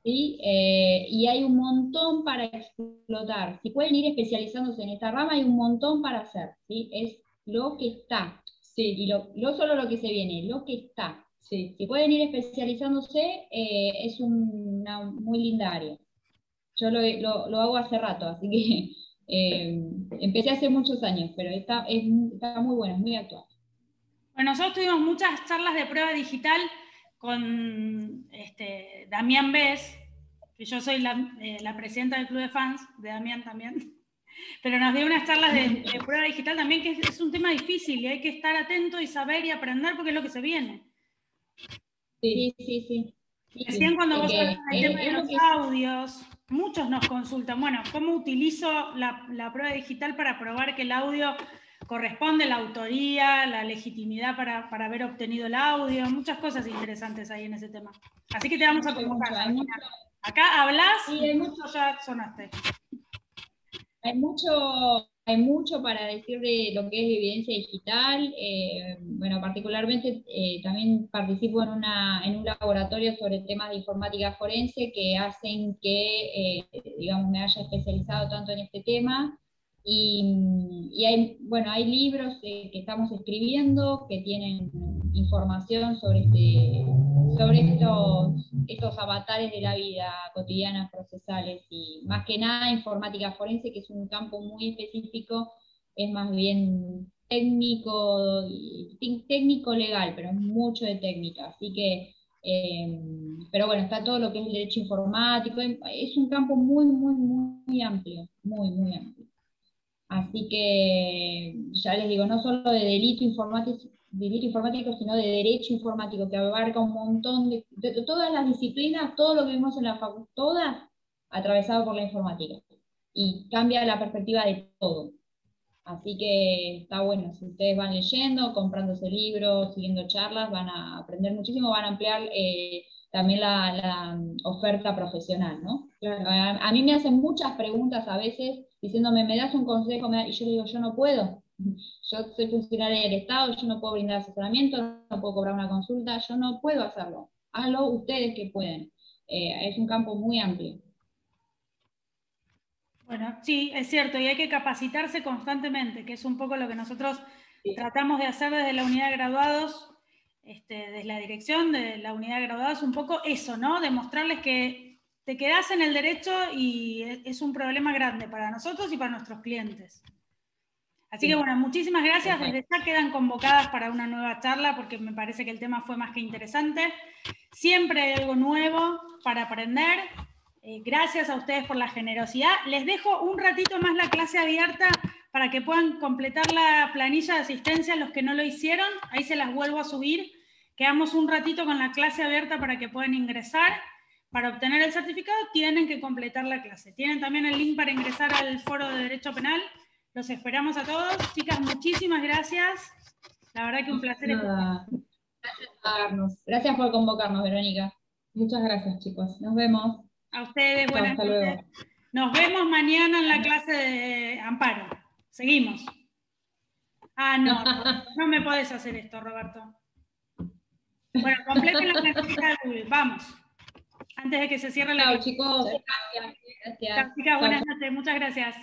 ¿Sí? Y hay un montón para explotar. Si pueden ir especializándose en esta rama, hay un montón para hacer. ¿Sí? Es lo que está. Sí. Y no solo lo que se viene, lo que está. Sí. Si pueden ir especializándose, es una muy linda área. Yo lo hago hace rato, así que empecé hace muchos años, pero está muy bueno, es muy actual. Bueno, nosotros tuvimos muchas charlas de prueba digital con Damián Bes, que yo soy la presidenta del club de fans, de Damián también, pero nos dio unas charlas de prueba digital también, que es un tema difícil y hay que estar atento y saber y aprender porque es lo que se viene. Sí. Decían cuando vos hablas del tema de los audios, muchos nos consultan, bueno, ¿cómo utilizo la prueba digital para probar que el audio corresponde, la autoría, la legitimidad para haber obtenido el audio? Muchas cosas interesantes ahí en ese tema. Así que te vamos a convocar. Acá hablas y mucho ya sonaste. Hay mucho para decir de lo que es evidencia digital. Bueno, particularmente también participo en un laboratorio sobre temas de informática forense que hacen que, digamos, me haya especializado tanto en este tema. Y hay libros que estamos escribiendo que tienen información sobre estos avatares de la vida cotidiana, procesales, y más que nada informática forense, que es un campo muy específico, es más bien técnico legal, pero es mucho de técnica, así que, pero bueno, está todo lo que es el derecho informático, es un campo muy, muy, muy amplio, muy, muy amplio. Así que, ya les digo, no solo de delito informático, sino de derecho informático, que abarca un montón de todas las disciplinas, todo lo que vimos en la facultad, todas atravesado por la informática. Y cambia la perspectiva de todo. Así que está bueno, si ustedes van leyendo, comprándose libros, siguiendo charlas, van a aprender muchísimo, van a ampliar también la oferta profesional, ¿no? Claro. A mí me hacen muchas preguntas a veces, diciéndome, ¿me das un consejo? Y yo le digo, yo no puedo. Yo soy funcionaria del Estado, yo no puedo brindar asesoramiento, no puedo cobrar una consulta, yo no puedo hacerlo. Háganlo ustedes que pueden. Es un campo muy amplio. Bueno, sí, es cierto, y hay que capacitarse constantemente, que es un poco lo que nosotros tratamos de hacer desde la unidad de graduados, desde la dirección de la unidad de graduados, un poco eso, ¿no? Demostrarles que te quedás en el derecho y es un problema grande para nosotros y para nuestros clientes. Así que bueno, muchísimas gracias. Desde ya quedan convocadas para una nueva charla porque me parece que el tema fue más que interesante. Siempre hay algo nuevo para aprender. Gracias a ustedes por la generosidad. Les dejo un ratito más la clase abierta para que puedan completar la planilla de asistencia los que no lo hicieron. Ahí se las vuelvo a subir. Quedamos un ratito con la clase abierta para que puedan ingresar. Para obtener el certificado tienen que completar la clase. Tienen también el link para ingresar al foro de Derecho Penal. Los esperamos a todos. Chicas, muchísimas gracias. La verdad que un placer. Gracias por convocarnos, Verónica. Muchas gracias, chicos. Nos vemos. A ustedes, buenas noches. Luego. Nos vemos mañana en la clase de Amparo. Seguimos. Ah, no, no me podés hacer esto, Roberto. Bueno, completen la plantilla de Google. Vamos. Antes de que se cierre la... Chao, chicos. Gracias. Chao, chicas, buenas noches. Muchas gracias.